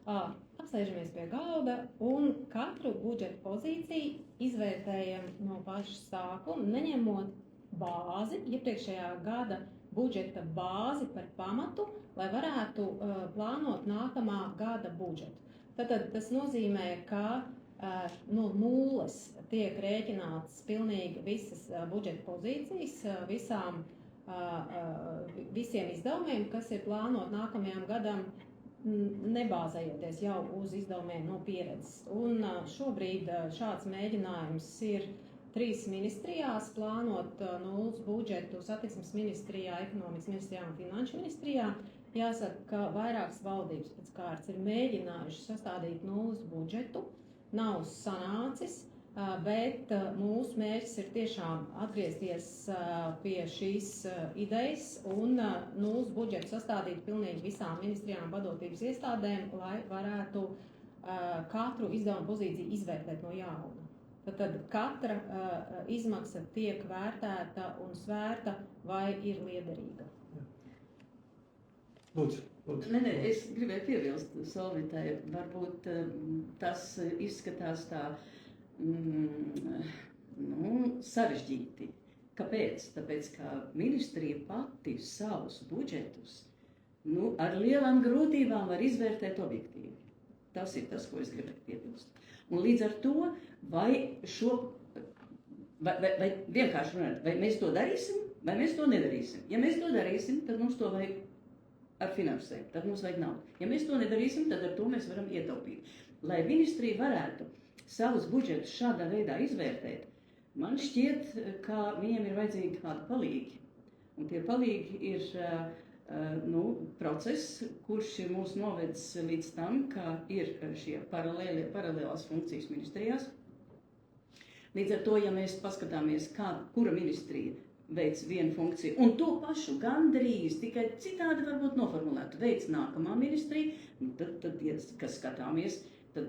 apsēžamies pie galda un katru budžeta pozīciju izvērtējam no paša sākuma, neņemot bāzi, iepriekšējā gada budžeta bāzi par pamatu, lai varētu plānot nākamā gada budžetu. Tātad tas nozīmē, ka no nulles tiek rēķināts pilnīgi visas budžeta pozīcijas, visiem izdevumiem, kas ir plānot nākamajam gadam, nebāzējoties jau uz izdevumiem no pieredzes. Un šobrīd šāds mēģinājums ir 3 ministrijās plānot nulles budžetu satiksmes ministrijā, ekonomikas ministrijā un finanšu ministrijā. Jāsaka, ka vairākas valdības pēc kārtas ir mēģinājuši sastādīt nulles budžetu, nav sanācis, bet mūsu mērķis ir tiešām atgriezties pie šīs idejas un nulles budžetu sastādīt pilnīgi visām ministrijām vadotības iestādēm, lai varētu katru izdevumu pozīciju izvērtēt no jauna. Tad katra izmaksa tiek vērtēta un svērta, vai ir liederīga. Lūdzu, lūdzu. Nē, es gribēju piebilst Solvitai, varbūt tas izskatās tā sarežģīti. Kāpēc? Tāpēc, ka ministrija pati savus budžetus ar lielām grūtībām var izvērtēt objektīvi. Tas ir tas, ko es gribēju piebilst. Un līdz ar to, vai vienkārši runāt, vai mēs to darīsim, vai mēs to nedarīsim. Ja mēs to darīsim, tad mums to vajag ar finansēm, tad mums vajag naudu. Ja mēs to nedarīsim, tad ar to mēs varam ietaupīt. Lai ministrija varētu savus budžetus šādā veidā izvērtēt, man šķiet, ka viņiem ir vajadzīgi kādi palīgi. Un tie palīgi ir process, kurš ir mūs novedis līdz tam, ka ir šie paralēlās funkcijas ministrijās. Līdz ar to, ja mēs paskatāmies, kura ministrija veic vienu funkciju, un to pašu gandrīz, tikai citādi varbūt noformulētu, veic nākamā ministrija, tad ja kas skatāmies, tad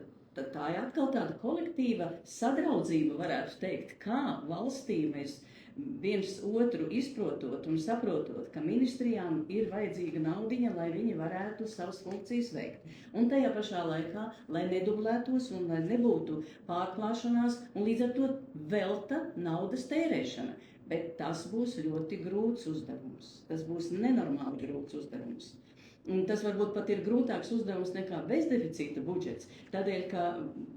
tā ir atkal tāda kolektīva sadraudzība, varētu teikt, kā valstī mēs viens otru izprotot un saprotot, ka ministrijām ir vajadzīga naudiņa, lai viņi varētu savas funkcijas veikt. Un tajā pašā laikā, lai nedublētos un lai nebūtu pārklāšanās un līdz ar to velta naudas tērēšana. Bet tas būs ļoti grūts uzdevums. Tas būs nenormāli grūts uzdevums. Un tas varbūt pat ir grūtāks uzdevums nekā bezdeficīta budžets. Tādēļ, ka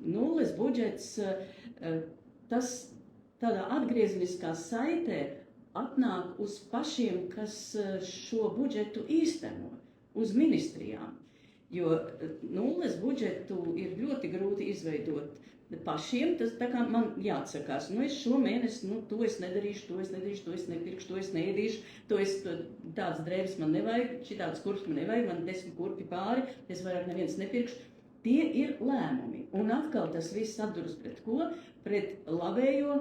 nulles budžets, tas tādā atgriezeniskā saitē atnāk uz pašiem, kas šo budžetu īsteno, uz ministrijām. Jo nulles budžetu ir ļoti grūti izveidot pašiem, tas tā kā man jāatsakās, es šo mēnesi, to es nedarīšu, to es nepirkšu, to es neēdīšu, tāds drēbes man nevajag, šitāds kurps man nevajag, man 10 kurpi pāri, es vairāk neviens nepirkšu. Tie ir lēmumi. Un atkal tas viss atduras pret ko? Pret labējo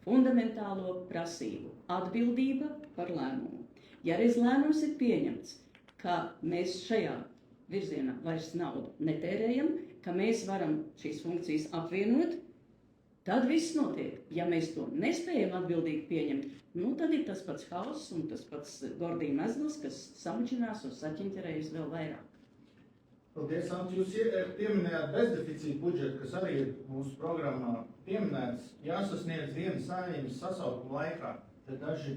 fundamentālo prasību. Atbildība par lēmumu. Ja reiz lēmums ir pieņemts, ka mēs šajā virzienā vairs naudu netērējam, ka mēs varam šīs funkcijas apvienot, tad viss notiek. Ja mēs to nespējam atbildīgi pieņemt, tad ir tas pats hauss un tas pats Gordija mezgls, kas samačinās un saķinķerējas vēl vairāk. Paldies, Anta. Jūs pieminējāt bezdeficītu budžetu, kas arī ir mūsu programmā pieminēts. Jāsasniedz viena saimnes sasaukuma laikā. Tad daži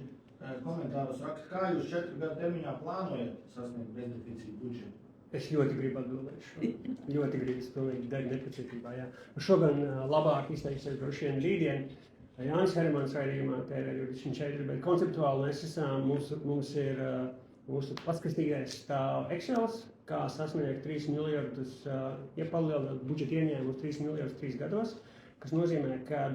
komentāros raksta, kā jūs 4 gadu termiņā plānojat sasniegt bezdeficītu budžetu? Es ļoti gribu atbildēt šo. Ļoti gribu, es pilnīgi deg nepacietībā, jā. Šogan labāk izteiksies droši vien rītdien. Jānis Hermans raidījumā tērē 24, bet konceptuāli mēs esam, mums ir mūsu paskastīgais stāv Excels, kā sasniegt 3 miljardus, ja palielināt budžeta ieņēmumus 3 miljardus 3 gados, kas nozīmē, ka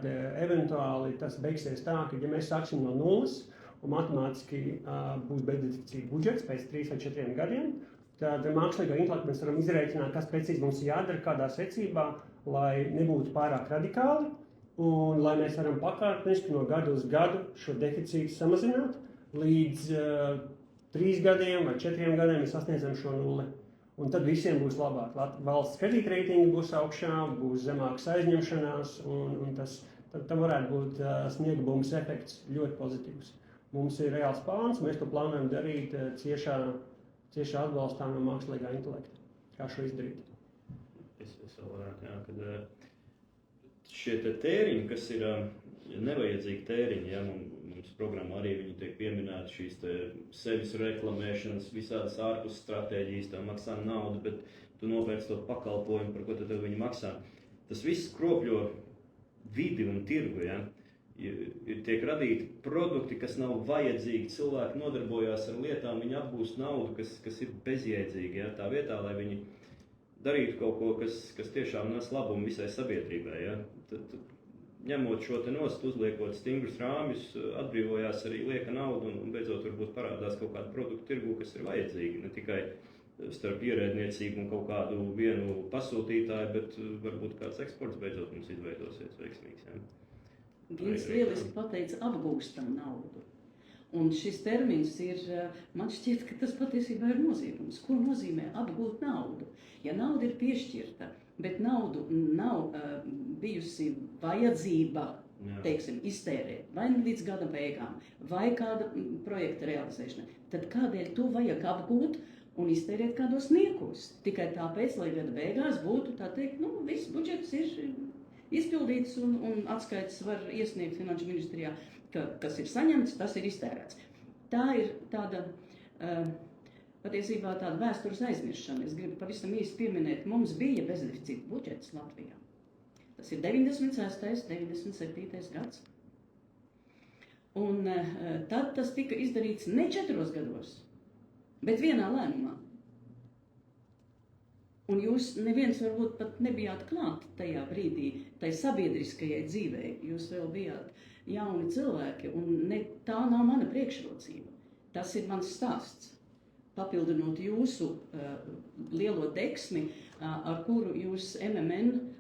eventuāli tas beigsies tā, ka ja mēs sāksim no nulles un matemātiski būs bezdeficīta budžets pēc 3 vai 4 gadiem, tad mākslīgā intelekta mēs varam izrēķināt, kas precīzi mums jādara, kādā secībā, lai nebūtu pārāk radikāli un lai mēs varam pakāpeniski no gada uz gadu šo deficītu samazināt, līdz 3 gadiem vai 4 gadiem mēs sasniedzam šo nulli. Un tad visiem būs labāk. Valsts kredītreitingi būs augšā, būs zemākas aizņemšanās un tam varētu būt sniega bumbas efekts ļoti pozitīvs. Mums ir reāls plāns, mēs to plānojam darīt ciešā atbalstā no mākslīgā intelekta. Kā šo izdarīt? Es vēl vairāk, kad šie tēriņi, kas ir nevajadzīgi tēriņi, mums programmā arī viņi tiek pieminēti šīs sevis reklamēšanas, visādas ārpus stratēģijas, tā maksā naudu, bet tu nopērc to pakalpojumu, par ko tad viņi maksā. Tas viss kropļo vidi un tirgu, tiek radīti produkti, kas nav vajadzīgi, cilvēki nodarbojās ar lietām, viņi apgūst naudu, kas ir bezjēdzīgi, tā vietā, lai viņi darītu kaut ko, kas tiešām nes labumu visai sabiedrībai, Tad ņemot šo te nost, uzliekot stingrus rāmjus, atbrīvojās arī lieka nauda un beidzot varbūt parādās kaut kādu produktu tirgu, kas ir vajadzīgi, ne tikai starp ierēdniecību un kaut kādu vienu pasūtītāju, bet varbūt kāds eksports beidzot mums izveidosies veiksmīgs, Gins lieliski pateica, apgūstam naudu. Un šis termins ir, man šķiet, ka tas patiesībā ir noziegums. Ko nozīmē apgūt naudu? Ja nauda ir piešķirta, bet naudu nav bijusi vajadzība, teiksim, iztērēt, vai līdz gada beigām, vai kāda projekta realizēšana, tad kādēļ to vajag apgūt un iztērēt kādos niekos. Tikai tāpēc, lai gada beigās būtu, tā teikt, nu, viss budžets ir izpildīts un atskaites var iesniegt Finanšu ministrijā, kas ir saņemts, tas ir iztērēts. Tā ir tāda, patiesībā tāda vēstures aizmiršana. Es gribu pavisam īsti pieminēt, mums bija bezdeficīta budžets Latvijā. Tas ir 96. 97. gads. Un tad tas tika izdarīts ne 4 gados, bet vienā lēmumā. Un jūs neviens varbūt pat nebijāt klāt tajā brīdī, tai sabiedriskajai dzīvei. Jūs vēl bijāt jauni cilvēki, un tā nav mana priekšrocība. Tas ir mans stāsts. Papildinot jūsu lielo deksmi, ar kuru jūs MMN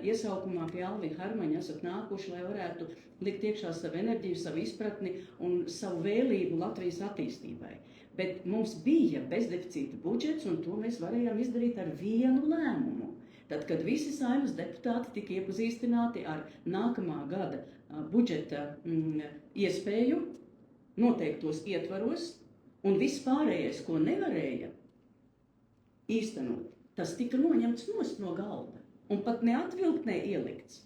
iesaukumā pie Alvija Harmaņa esat nākuši, lai varētu likt iekšā savu enerģiju, savu izpratni un savu vēlību Latvijas attīstībai. Bet mums bija bezdeficīta budžets, un to mēs varējām izdarīt ar vienu lēmumu. Tad, kad visi Saeimas deputāti tika iepazīstināti ar nākamā gada budžeta iespēju, noteiktos ietvaros, un viss pārējais, ko nevarēja īstenot, tas tika noņemts nost no galda. Un pat neatvilktnē ielikts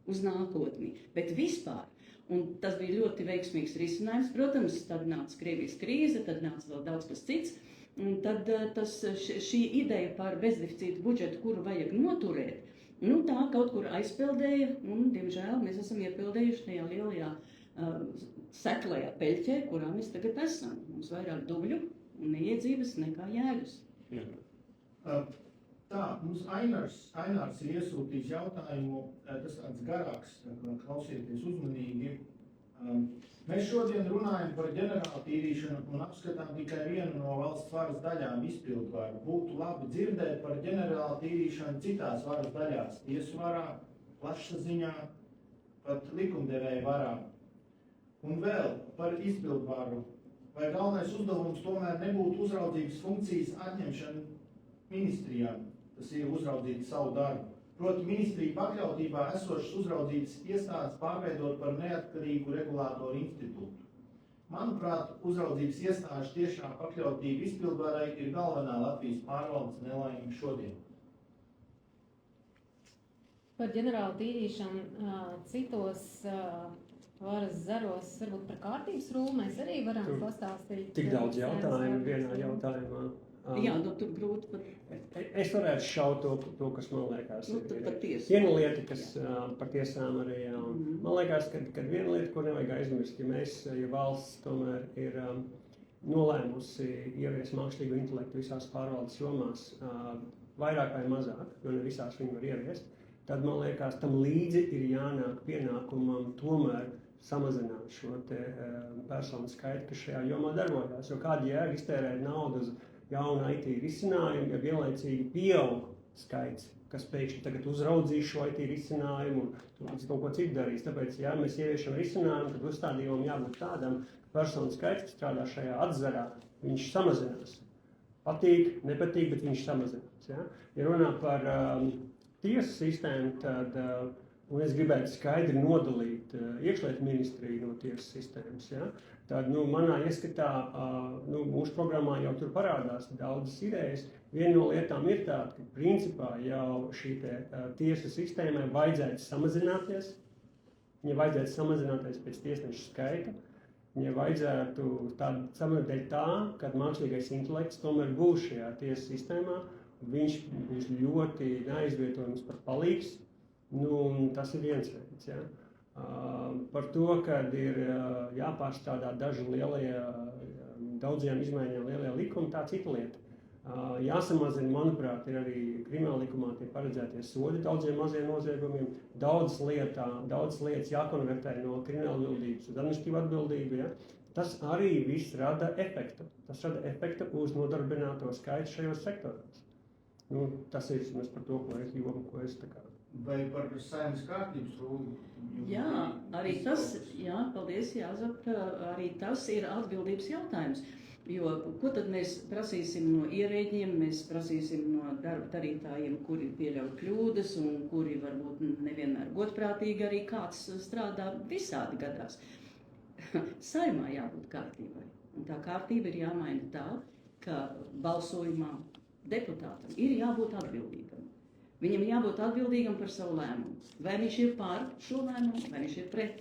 uz nākotni, bet vispār. Un tas bija ļoti veiksmīgs risinājums. Protams, tad nāca Krievijas krīze, tad nāca vēl daudz kas cits. Un tad šī ideja par bezdeficītu budžetu, kuru vajag noturēt, nu tā kaut kur aizpeldēja, un, diemžēl, mēs esam iepildējuši tajā lielajā seklajā peļķē, kurā mēs tagad esam. Mums vairāk dubļu un neiedzības nekā jēgas. Tā, mums Ainārs ir iesūtījis jautājumu, tas tāds garāks, klausieties uzmanīgi. Mēs šodien runājam par ģenerālu tīrīšanu un apskatām tikai vienu no valsts varas daļām izpildvaru. Būtu labi dzirdēt par ģenerālu tīrīšanu citās varas daļās, tiesu varā, plašsaziņā, pat likumdevēja varā. Un vēl par izpildvaru. Vai galvenais uzdevums tomēr nebūtu uzraudzības funkcijas atņemšana ministrijām? Tas ir uzraudzīt savu darbu. Proti ministriju pakļautībā esošas uzraudzības iestādes pārveidot par neatkarīgu regulātoru institūtu. Manuprāt, uzraudzības iestāžu tiešā pakļautība izpildvarai ir galvenā Latvijas pārvaldes nelaime šodien. Par ģenerālu tīrīšanu citos varas zaros, varbūt par kārtības rūmu mēs arī varam pastāstīt. Tik daudz jautājumu vienā jautājumā. Jā, nu tur grūti pat. Es varētu šaut to, kas man liekas ir viena lieta, kas par tiesām arī, man liekas, ka viena lieta, ko nevajag aizmirst, ja valsts tomēr ir nolēmusi ieviest mākslīgo intelektu visās pārvaldes jomās, vairāk vai mazāk, jo ne visās viņi var ieviest, tad, man liekas, tam līdzi ir jānāk pienākumam tomēr samazināt šo te personu skaitu, kas šajā jomā darbojās, jo kāda jēga iztērēt naudu uz jauna IT risinājumu, ja vienlaicīgi pieaug skaits, kas pēkšņi tagad uzraudzīs šo IT risinājumu un kaut ko citu darīs. Tāpēc, ja mēs ieviešam risinājumu, tad uzstādījumam jābūt tādam, ka personu skaits, kas strādā šajā atzarā, viņš samazinās. Patīk, nepatīk, bet viņš samazinās. Ja, ja runā par tiesu sistēmu, tad un es gribētu skaidri nodalīt iekšlietu ministriju no tiesas sistēmas. Ja? Tad, manā ieskatā, mūsu programmā jau tur parādās daudzas idejas. Viena no lietām ir tāda, ka principā jau šī tiesu sistēmai vajadzētu samazināties. Viņai vajadzētu samazināties pēc tiesnešu skaita. Viņai vajadzētu samazināties tā, ka mākslīgais intelekts tomēr būs šajā tiesu sistēmā. Viņš būs ļoti neaizvietojams par palīgs. Tas ir viens veids. Ja? Par to, kad ir jāpārstrādā daži daudzajām izmaiņām lielie likumi, tā cita lieta. Jāsamazina, manuprāt, ir arī krimināla likumā tie paredzētie sodi daudziem maziem noziegumiem. Daudzas lietas jākonvertē no krimināla atbildības uz administratīvu atbildību. Ja? Tas arī viss rada efektu. Tas rada efektu uz nodarbināto skaitu šajos sektoros. Tas ir par to, ko es tā kā. Vai par Saeimas kārtības rūmu? Jā, arī tas, paldies, Jāzep, arī tas ir atbildības jautājums. Jo, ko tad mēs prasīsim no ierēģiem, mēs prasīsim no darba darītājiem, kuri pieļauj kļūdas un kuri varbūt nevienmēr godprātīgi arī kāds strādā, visādi gadās. Saeimā jābūt kārtībai. Un tā kārtība ir jāmaina tā, ka balsojumā deputātam ir jābūt atbildīgam. Viņam ir jābūt atbildīgam par savu lēmumu. Vai viņš ir pār šo lēmumu, vai viņš ir pret.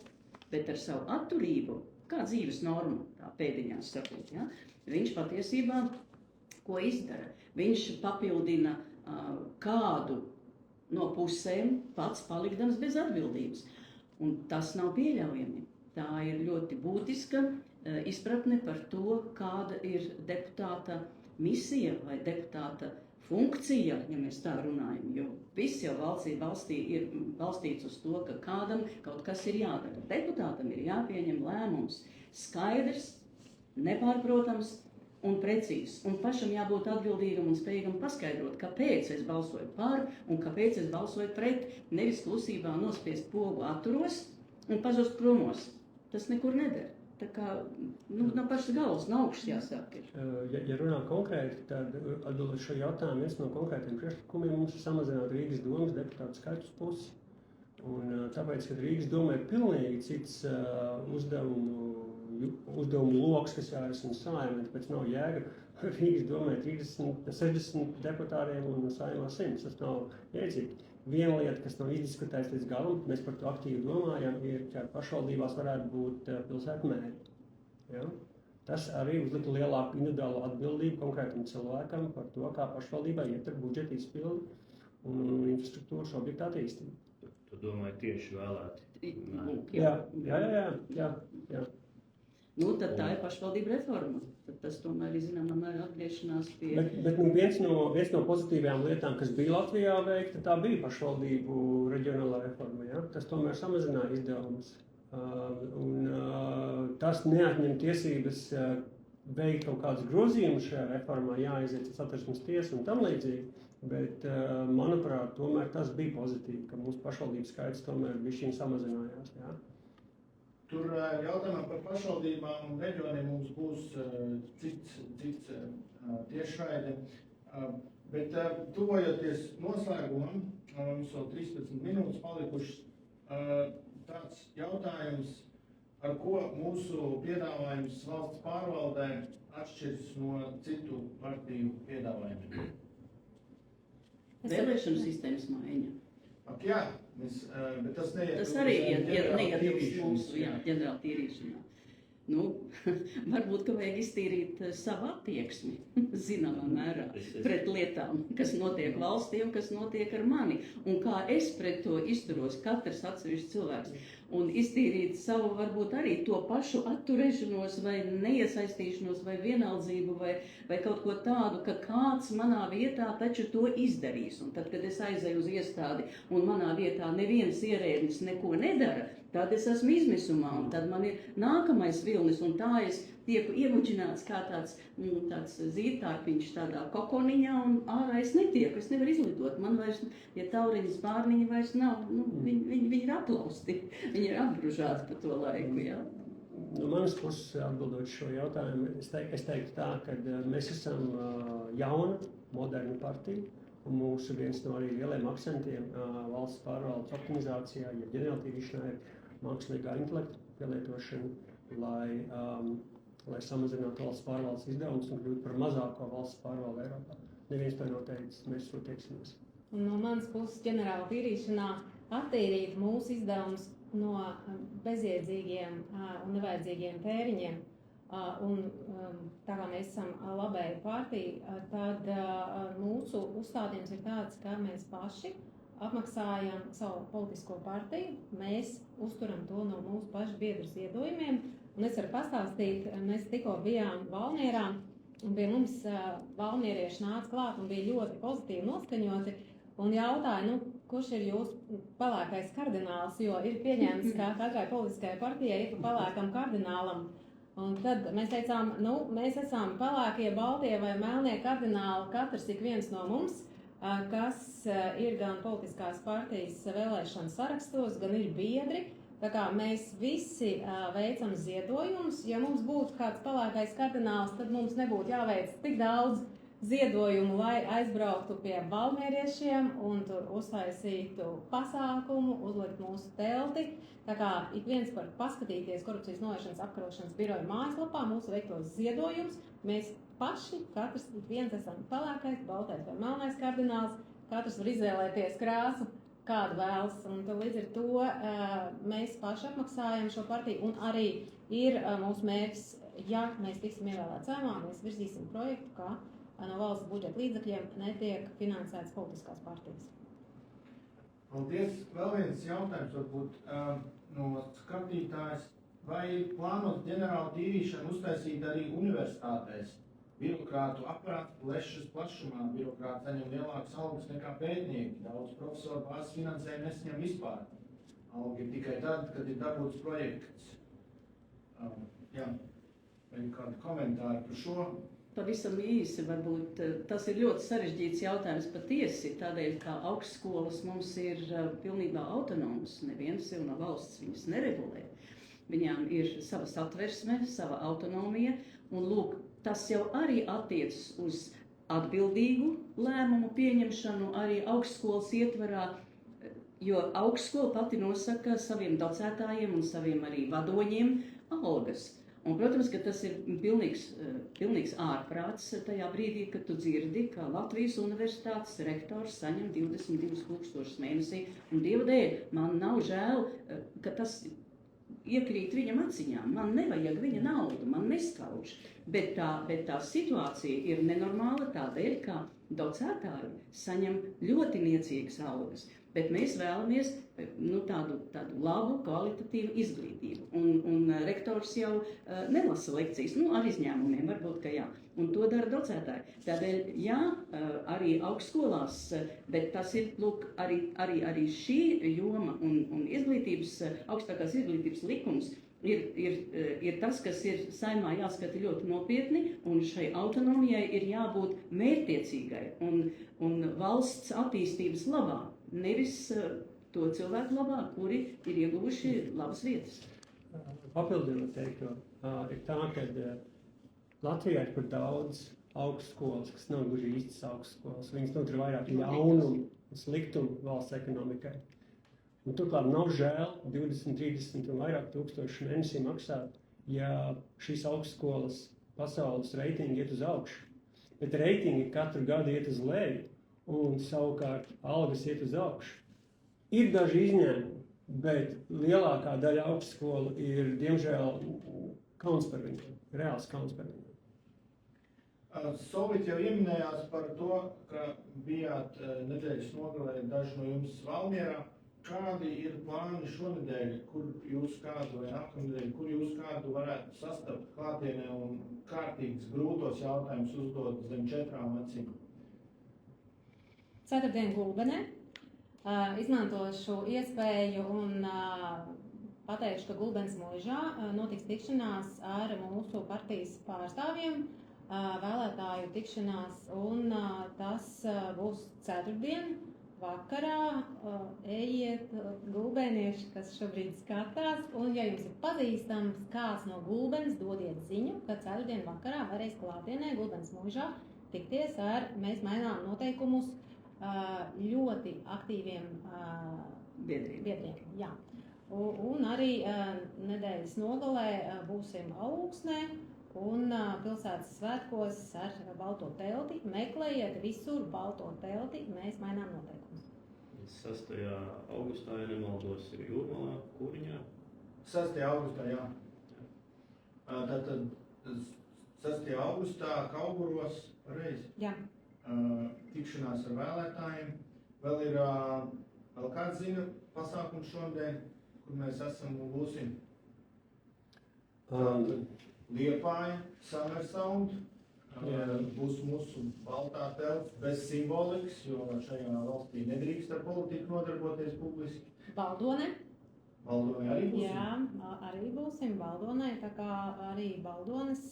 Bet ar savu atturību, kā dzīves norma, tā pēdiņās sakot, ja, viņš patiesībā ko izdara? Viņš papildina kādu no pusēm pats palikdams bez atbildības. Un tas nav pieļaujami. Tā ir ļoti būtiska izpratne par to, kāda ir deputāta misija vai deputāta funkcija, ja mēs tā runājam. Jo viss jau valstī ir balstīts uz to, ka kādam kaut kas ir jādara. Deputātam ir jāpieņem lēmums skaidrs, nepārprotams un precīzs. Un pašam jābūt atbildīgam un spējīgam paskaidrot, kāpēc es balsoju par un kāpēc es balsoju pret. Nevis klusībā nospiest pogu atturos un pazust promos. Tas nekur neder. Tā kā no pašas galvas, no augšas jāsāk ir. Ja runā konkrēti, tad atbildot šo jautājumu, viens no konkrētiem priekšlikumiem mums ir samazināt Rīgas domas deputātu skaitu uz pusi. Un tāpēc, ka Rīgas domā ir pilnīgi cits uzdevumu loks, kas jārisina Saeimā, tāpēc nav jēga Rīgas domā 60 deputātiem un Saeimā 100. Tas nav jēdzīgi. Viena lieta, kas nav izdiskutēts līdz galam, mēs par to aktīvi domājam, ir, ka pašvaldībās varētu būt pilsētu mēri. Ja? Tas arī uzlika lielāku individuālu atbildību konkrētam cilvēkam par to, kā pašvaldībā iet ar budžeta izpildi un infrastruktūras objektu attīstību. Tu domāji tieši vēlēti? Jā. Nu, tad tā ir pašvaldība reforma. Tad tas tomēr ir zināmā mērā atgriešanās pie... Bet viens no pozitīvajām lietām, kas bija Latvijā veikta, tā bija pašvaldību reģionālā reforma. Ja? Tas tomēr samazināja izdevumus. Tas neatņem tiesības veikt kaut kādus grozījumus šajā reformā, jāaiziet Satversmes tiesu un tam līdzīgi. Bet, manuprāt, tomēr tas bija pozitīvi, ka mūsu pašvaldības skaits tomēr bišķiņ samazinājās. Ja? Tur jautājumā par pašvaldībām un reģioniem mums būs cits tiešraide, bet tuvojoties noslēgumam, mums vēl 13 minūtes palikušas, tāds jautājums, ar ko mūsu piedāvājums valsts pārvaldē atšķiras no citu partiju piedāvājumiem. Vēlēšanu sistēmas maiņa. Jā, bet tas neiet. Tas arī neietilpst mūsu ģenerāla tīrīšanā. Nu, varbūt, ka vajag iztīrīt savu attieksmi, zināmā mērā, pret lietām, kas notiek valstī un kas notiek ar mani. Un kā es pret to izturos, katrs atsevišķs cilvēks. Un iztīrīt savu varbūt arī to pašu atturēšanos vai neiesaistīšanos vai vienaldzību vai kaut ko tādu, ka kāds manā vietā taču to izdarīs. Un tad, kad es aizēju uz iestādi un manā vietā neviens ierēdnis neko nedara, tad es esmu izmisumā un tad man ir nākamais vilnis un tā es tieku iemuģināts kā tāds zīdtārpiņš tādā kokoniņā un ārā es netieku, es nevaru izlidot. Man vairs, ja tauriņi spārniņi vairs nav, viņi ir aplausti, viņi ir apbružāti pa to laiku, jā. No manas puses atbildot šo jautājumu, es teiktu tā, ka mēs esam jauna, moderna partija, un mūsu viens no arī lieliem akcentiem valsts pārvaldes optimizācijā, ja ģenerāltīrīšanā ir mākslīgā intelekta pielietošana, lai samazinātu valsts pārvaldes izdevumus un kļūtu par mazāko valsts pārvaldi Eiropā. Neviens to nav teicis, mēs to tieksimies. Un no manas puses ģenerāla tīrīšanā attīrīt mūsu izdevumus no bezjēdzīgiem un nevajadzīgiem tēriņiem. Tā kā mēs esam labēja partija, tad mūsu uzstādījums ir tāds, ka mēs paši apmaksājam savu politisko partiju, mēs uzturam to no mūsu pašu biedru ziedojumiem. Un es varu pastāstīt, mēs tikko bijām Valmierā, un pie mums valmierieši nāca klāt un bija ļoti pozitīvi noskaņoti, un jautāja, kurš ir jūsu pelēkais kardināls, jo ir pieņēmts, ka katrai politiskajai partijai ir pa pelēkam kardinālam. Un tad mēs teicām, mēs esam pelēkie, baltie vai melnie kardināli, katrs ik viens no mums, kas ir gan politiskās partijas vēlēšana sarakstos, gan ir biedri. Tā kā mēs visi veicam ziedojumus, ja mums būtu kāds pelēkais kardināls, tad mums nebūtu jāveic tik daudz ziedojumu, lai aizbrauktu pie valmieriešiem un tur uztaisītu pasākumu, uzlikt mūsu telti. Tā kā ik viens var paskatīties korupcijas novēršanas apkarošanas biroja mājaslapā mūsu veiktos ziedojumus. Mēs paši, katrs ik viens esam pelēkais, baltais vai melnais kardināls, katrs var izvēlēties krāsu, kādu vēlas. Un līdz ar to mēs paši apmaksājam šo partiju un arī ir mūsu mērķis, ja mēs tiksim ievēlēti Saeimā, mēs virzīsim projektu, kā no valsts budžeta līdzekļiem netiek finansētas politiskās partijas. Paldies. Vēl viens jautājums varbūt no skatītājs. Vai plānos ģenerālu tīrīšanu uztaisīt arī universitātēs? Birokrātu aparāts plešas plašumā, birokrāti saņem lielākas algas nekā pētnieki. Daudz profesoru bāzes finansējumu nesaņem vispār. Alga ir tikai tad, kad ir dabūts projekts. Jā, vai kādi komentāri par šo? Pavisam īsi, varbūt tas ir ļoti sarežģīts jautājums patiesi, tādēļ, kā augstskolas mums ir pilnībā autonomas, neviens jau no valsts viņas neregulē. Viņām ir sava satversme, sava autonomija, un lūk, tas jau arī attiecas uz atbildīgu lēmumu pieņemšanu arī augstskolas ietvarā, jo augstskola pati nosaka saviem docētājiem un saviem arī vadoņiem algas. Un, protams, ka tas ir pilnīgs ārprāts tajā brīdī, kad tu dzirdi, ka Latvijas universitātes rektors saņem 22,000 mēnesī, un Dieva dēļ, man nav žēl, ka tas iekrīt viņam aciņām. Man nevajag viņa naudu, man neskauž. Bet tā situācija ir nenormāla tādēļ, ka docētāji saņem ļoti niecīgas algas. Bet mēs vēlamies tādu labu, kvalitatīvu izglītību. Un rektors jau nelasa lekcijas, ar izņēmumiem, varbūt, ka jā. Un to dara docētāji. Tādēļ, jā, arī augstskolās, bet tas ir, lūk, arī šī joma un augstākās izglītības likums ir tas, kas ir Saeimā jāskata ļoti nopietni, un šai autonomijai ir jābūt mērķtiecīgai un valsts attīstības labā. Nevis to cilvēku labā, kuri ir ieguvuši labas vietas. Papildinot teikto, ir tā, ka Latvijā ir par daudz augstskolas, kas nav gluži īstas augstskolas. Viņas notur vairāk ļaunumu un sliktumu valsts ekonomikai. Un turklāt nav žēl 20, 30 un vairāk tūkstoši mēnesī maksāt, ja šīs augstskolas pasaules reitingi iet uz augšu. Bet reitingi katru gadu iet uz leju. Un savukārt algas iet uz augšu. Ir daži izņēmumi, bet lielākā daļa augstskolu ir, diemžēl, kauns par viņiem, reāls kauns par viņiem. Solvit jau ieminējās par to, ka bijāt nedēļas nogalē daži no jums Valmierā. Kādi ir plāni šonedēļ, kur jūs kādu vai nākamnedēļ, kur jūs kādu varētu sastapt klātienē un kārtīgs grūtos jautājumus uzdot zem 4 acīm? Ceturtdien Gulbenē. Izmantošu iespēju un pateikšu, ka Gulbenes mūžā notiks tikšanās ar mūsu partijas pārstāvjiem, vēlētāju tikšanās, un tas būs ceturtdien vakarā. Ejiet gulbēnieši, kas šobrīd skatās, un ja jums ir pazīstams kāds no Gulbenes, dodiet ziņu, ka ceturtdien vakarā varēs klātienē Gulbenes mūžā tikties ar mēs mainām noteikumus ļoti aktīviem biedriem. Jā. Un arī nedēļas nogalē būsim Alūksnē un pilsētas svētkos ar balto telti. Meklējiet visur balto telti, mēs mainām noteikumus. 6. augustā, ja nemaldos, ir Jūrmalā, Kūriņā. 6. augustā, jā. Tātad 6. augustā Kauguros reiz. Jā. Tikšanās ar vēlētājiem. Vēl ir vēl kāds zina pasākums šodien, kur mēs esam un būsim. Liepāja, Summer Sound, būs mūsu baltā telts bez simbolikas, jo šajā valstī nedrīkst ar politiku nodarboties publiski. Baldone. Baldonē arī būsim? Jā, arī būsim Baldonē, tā kā arī Baldones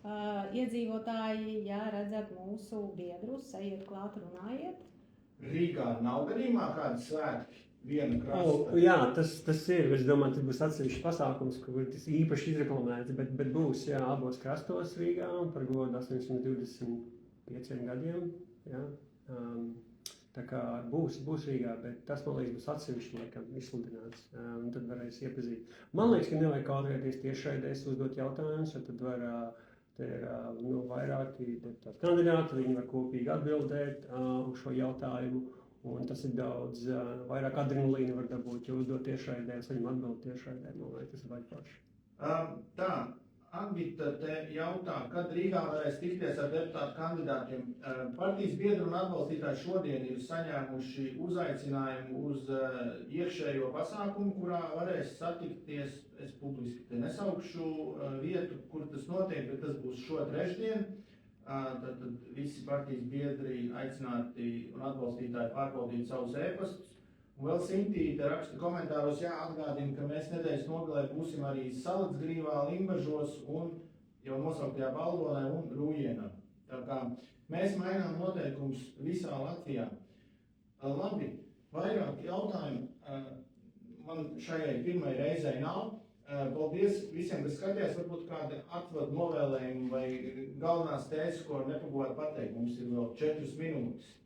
iedzīvotāji, ja redzat mūsu biedrus, ejiet klāt, runājiet. Rīgā nav gadījumā kādi svētki viena krasta? Jā, tas ir. Es domāju, tas būs atsevišķs pasākums, kur tas īpaši izreklamēts, bet būs, jā, abos krastos Rīgā un par godu 820 5 gadiem. Ja? Tā kā būs Rīgā, bet tas, man liekas, būs atsevišķi laikam izsludināts, un tad varēs iepazīt. Man liekas, ka nevajag kautrēties tiešraidēs uzdot jautājumus, jo tad var, te ir vairāki kandidāti, viņi var kopīgi atbildēt uz šo jautājumu, un tas ir daudz vairāk adrenalīna var dabūt, jo uzdot tiešraidēs, viņam atbild tiešraidē, man liekas, tas ir baigi forši. Tā. Agita te jautā, kad Rīgā varēs tikties ar deputātu kandidātiem. Partijas biedri un atbalstītāji šodien ir saņēmuši uzaicinājumu uz iekšējo pasākumu, kurā varēs satikties. Es publiski te nesaukšu vietu, kur tas notiek, bet tas būs šo trešdien. Tad visi partijas biedri aicināti un atbalstītāji pārbaudīt savus ēpastus. Un vēl Sintīte raksta komentāros, atgādina, ka mēs nedēļas nogalē būsim arī Salacgrīvā, Limbažos un jau nosauktajā Baldonē un Rūjienā. Tā kā mēs mainām noteikumus visā Latvijā. Labi, vairāk jautājumu man šajai pirmai reizei nav. Paldies visiem, kas skatījās, varbūt kādi atvadu novēlējumi vai galvenās tēzes, ko nepagūvētu pateikt. Mums ir vēl 4 minūtes.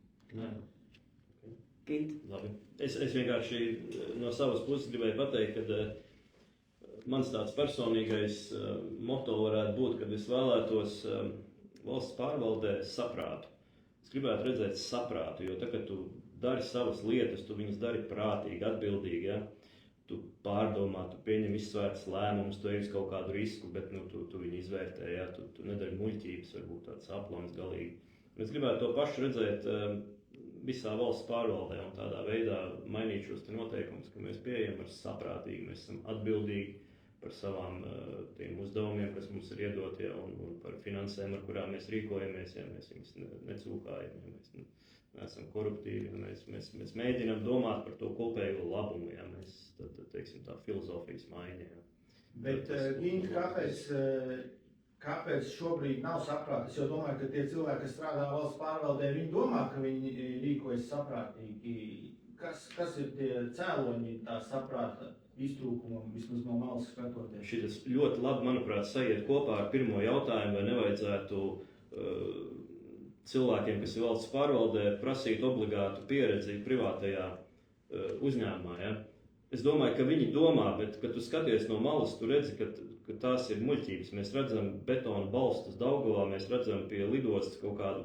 Labi. Es vienkārši no savas puses gribēju pateikt, ka mans tāds personīgais moto varētu būt, kad es vēlētos valsts pārvaldē saprātu. Es gribētu redzēt saprātu, jo tā, kad tu dari savas lietas, tu viņas dari prātīgi, atbildīgi, ja? Tu pārdomā, tu pieņem izsvērts lēmumus, tu ej uz kaut kādu risku, bet tu viņu izvērtē, ja? Tu nedari muļķības, varbūt tāds aplonis galīgi. Es gribētu to pašu redzēt visā valsts pārvaldē un tādā veidā mainīt šos noteikumus, ka mēs pieejam ar saprātīgi, mēs esam atbildīgi par savām tiem uzdevumiem, kas mums ir iedoti, ja, un par finansēm, ar kurām mēs rīkojamies, ja mēs viņus necūkājam, ja mēs neesam koruptīvi, ja mēs mēģinām domāt par to kopējo labumu, ja mēs teiksim tā filozofijas maiņa. Ja. Bet, kāpēc šobrīd nav saprāta? Es jau domāju, ka tie cilvēki, kas strādā valsts pārvaldē, viņi domā, ka viņi rīkojas saprātīgi. Kas ir tie cēloņi tā saprāta iztrūkumam, vismaz no malas skatoties? Šitas ļoti labi, manuprāt, sajiet kopā ar pirmo jautājumu, vai nevajadzētu cilvēkiem, kas ir valsts pārvaldē, prasīt obligātu pieredzi privātajā uzņēmumā. Ja? Es domāju, ka viņi domā, bet, kad tu skaties no malas, tu redzi, ka tās ir muļķības. Mēs redzam betona balstus Daugavā, mēs redzam pie lidostas kaut kādu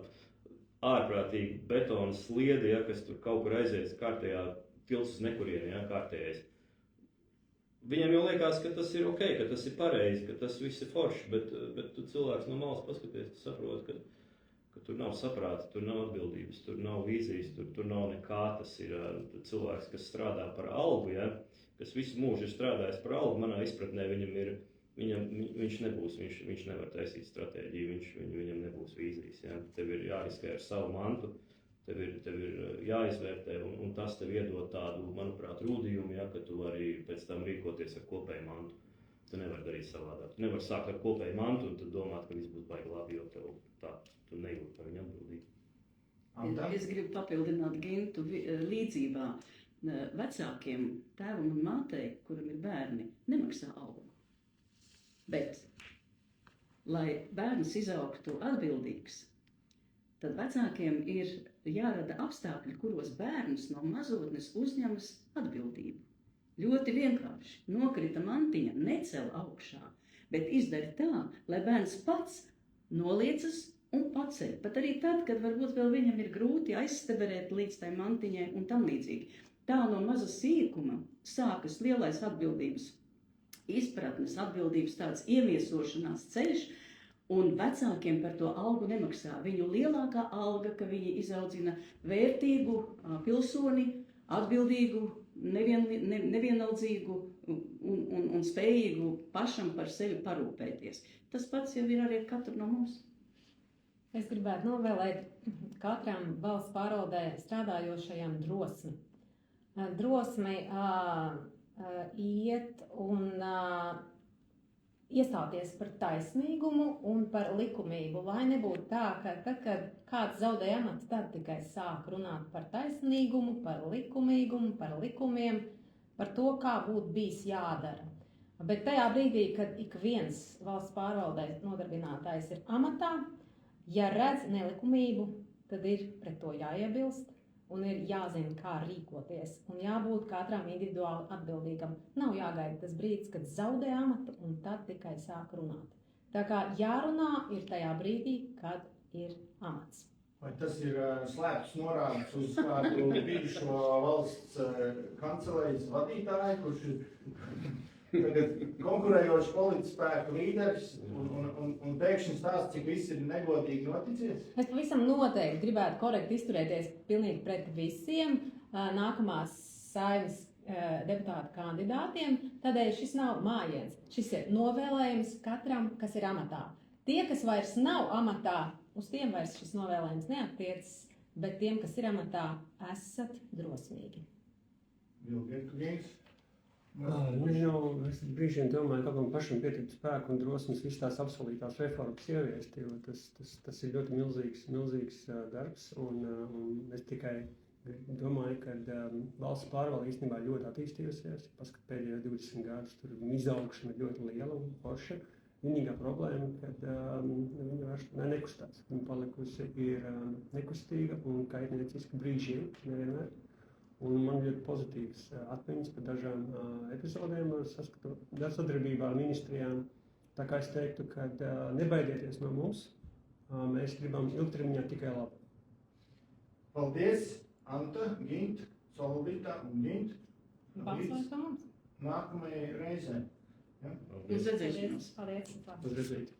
ārprātīgu betona sliedi, ja, kas tur kaut kur aizies kārtējā tilts uz nekurieni, ja, kārtējais. Viņiem jau liekas, ka tas ir ok, ka tas ir pareizi, ka tas viss ir forši, bet tu cilvēks no malas paskaties, tu saproti, ka tur nav saprāta, tur nav atbildības, tur nav vīzijas, tur nav nekā. Tas ir cilvēks, kas strādā par algu, ja, kas visu mūžu ir strādājis par algu. Manā izpratnē viņš nebūs, viņš nevar taisīt stratēģiju, viņam nebūs vīzijas. Ja. Tev ir jāriskē ar savu mantu, tev ir jāizvērtē, un tas tev iedod tādu, manuprāt, rūdījumu, ja, ka tu vari pēc tam rīkoties ar kopēju mantu. Tu nevari darīt savādāk. Tu nevari sākt ar kopēju mantu un tad domāt, ka viss būs baigi labi, jo tu nejūti par viņu atbildīgi. Es gribu papildināt Gintu līdzībā. Vecākiem, tēvam un mātei, kuram ir bērni, nemaksā algu. Bet, lai bērns izaugtu atbildīgs, tad vecākiem ir jārada apstākļi, kuros bērns no mazotnes uzņemas atbildību. Ļoti vienkārši. Nokrita mantiņa, necel augšā, bet izdara tā, lai bērns pats noliecas un paceļ. Pat arī tad, kad varbūt vēl viņam ir grūti aizsteberēt līdz tai mantiņai un tam līdzīgi. Tā no maza sīkuma sākas lielais atbildības izpratnes, atbildības tāds ieviesošanās ceļš, un vecākiem par to algu nemaksā. Viņu lielākā alga, ka viņi izaudzina vērtīgu pilsoni, atbildīgu, nevienaldzīgu un spējīgu pašam par sevi parūpēties. Tas pats jau ir arī ar katru no mums. Es gribētu novēlēt katram valsts pārvaldē strādājošajam drosmi. Drosmi iet un iestāties par taisnīgumu un par likumību, lai nebūtu tā, ka tad, kad kāds zaudē amatu, tad tikai sāk runāt par taisnīgumu, par likumīgumu, par likumiem, par to, kā būtu bijis jādara. Bet tajā brīdī, kad ik viens valsts pārvaldē nodarbinātājs ir amatā, Ja redz nelikumību, tad ir pret to jāiebilst un ir jāzina, kā rīkoties. Un jābūt katram individuāli atbildīgam. Nav jāgaida tas brīdis, kad zaudē amatu un tad tikai sāk runāt. Tā kā jārunā ir tajā brīdī, kad ir amats. Vai tas ir slēpts norādes uz kādu bijušo valsts kancelējas vadītāju, kurš ir tagad konkurējošs politispēku līderis un pēkšņi stāsta, cik viss ir negodīgi noticies? Es pavisam noteikti gribētu korekti izturēties pilnīgi pret visiem nākamās Saeimas deputātu kandidātiem, tādēļ šis nav mājiens. Šis ir novēlējums katram, kas ir amatā. Tie, kas vairs nav amatā, uz tiem vairs šis novēlējums neattiecas, bet tiem, kas ir amatā, esat drosmīgi. Es brīžiem domāju, ka man pašam pietrūkst spēku un drosmes visas tās apsolītās reformas ieviest, jo tas ir ļoti milzīgs darbs, un es tikai domāju, ka valsts pārvalde īstenībā ļoti attīstījusies. Paskat pēdējos 20 gadus, tur izaugšana ir ļoti liela un forša. Vienīgā problēma, kad viņa vairs nekustās. Viņa palikusi ir nekustīga un kaitnieciska brīžiem, nevienmēr. Un man ļoti pozitīvas atmiņas par dažām epizodēm ar sadarbībā ar ministrijām. Tā kā es teiktu, ka nebaidieties no mums, mēs gribam ilgtermiņā tikai labu. Paldies, Anta, Gint, Solvita un Gint. Balsojums par mums. Nākamajai reizei. Ja? Uz redzēšanos. Paldies. Uz redzēt.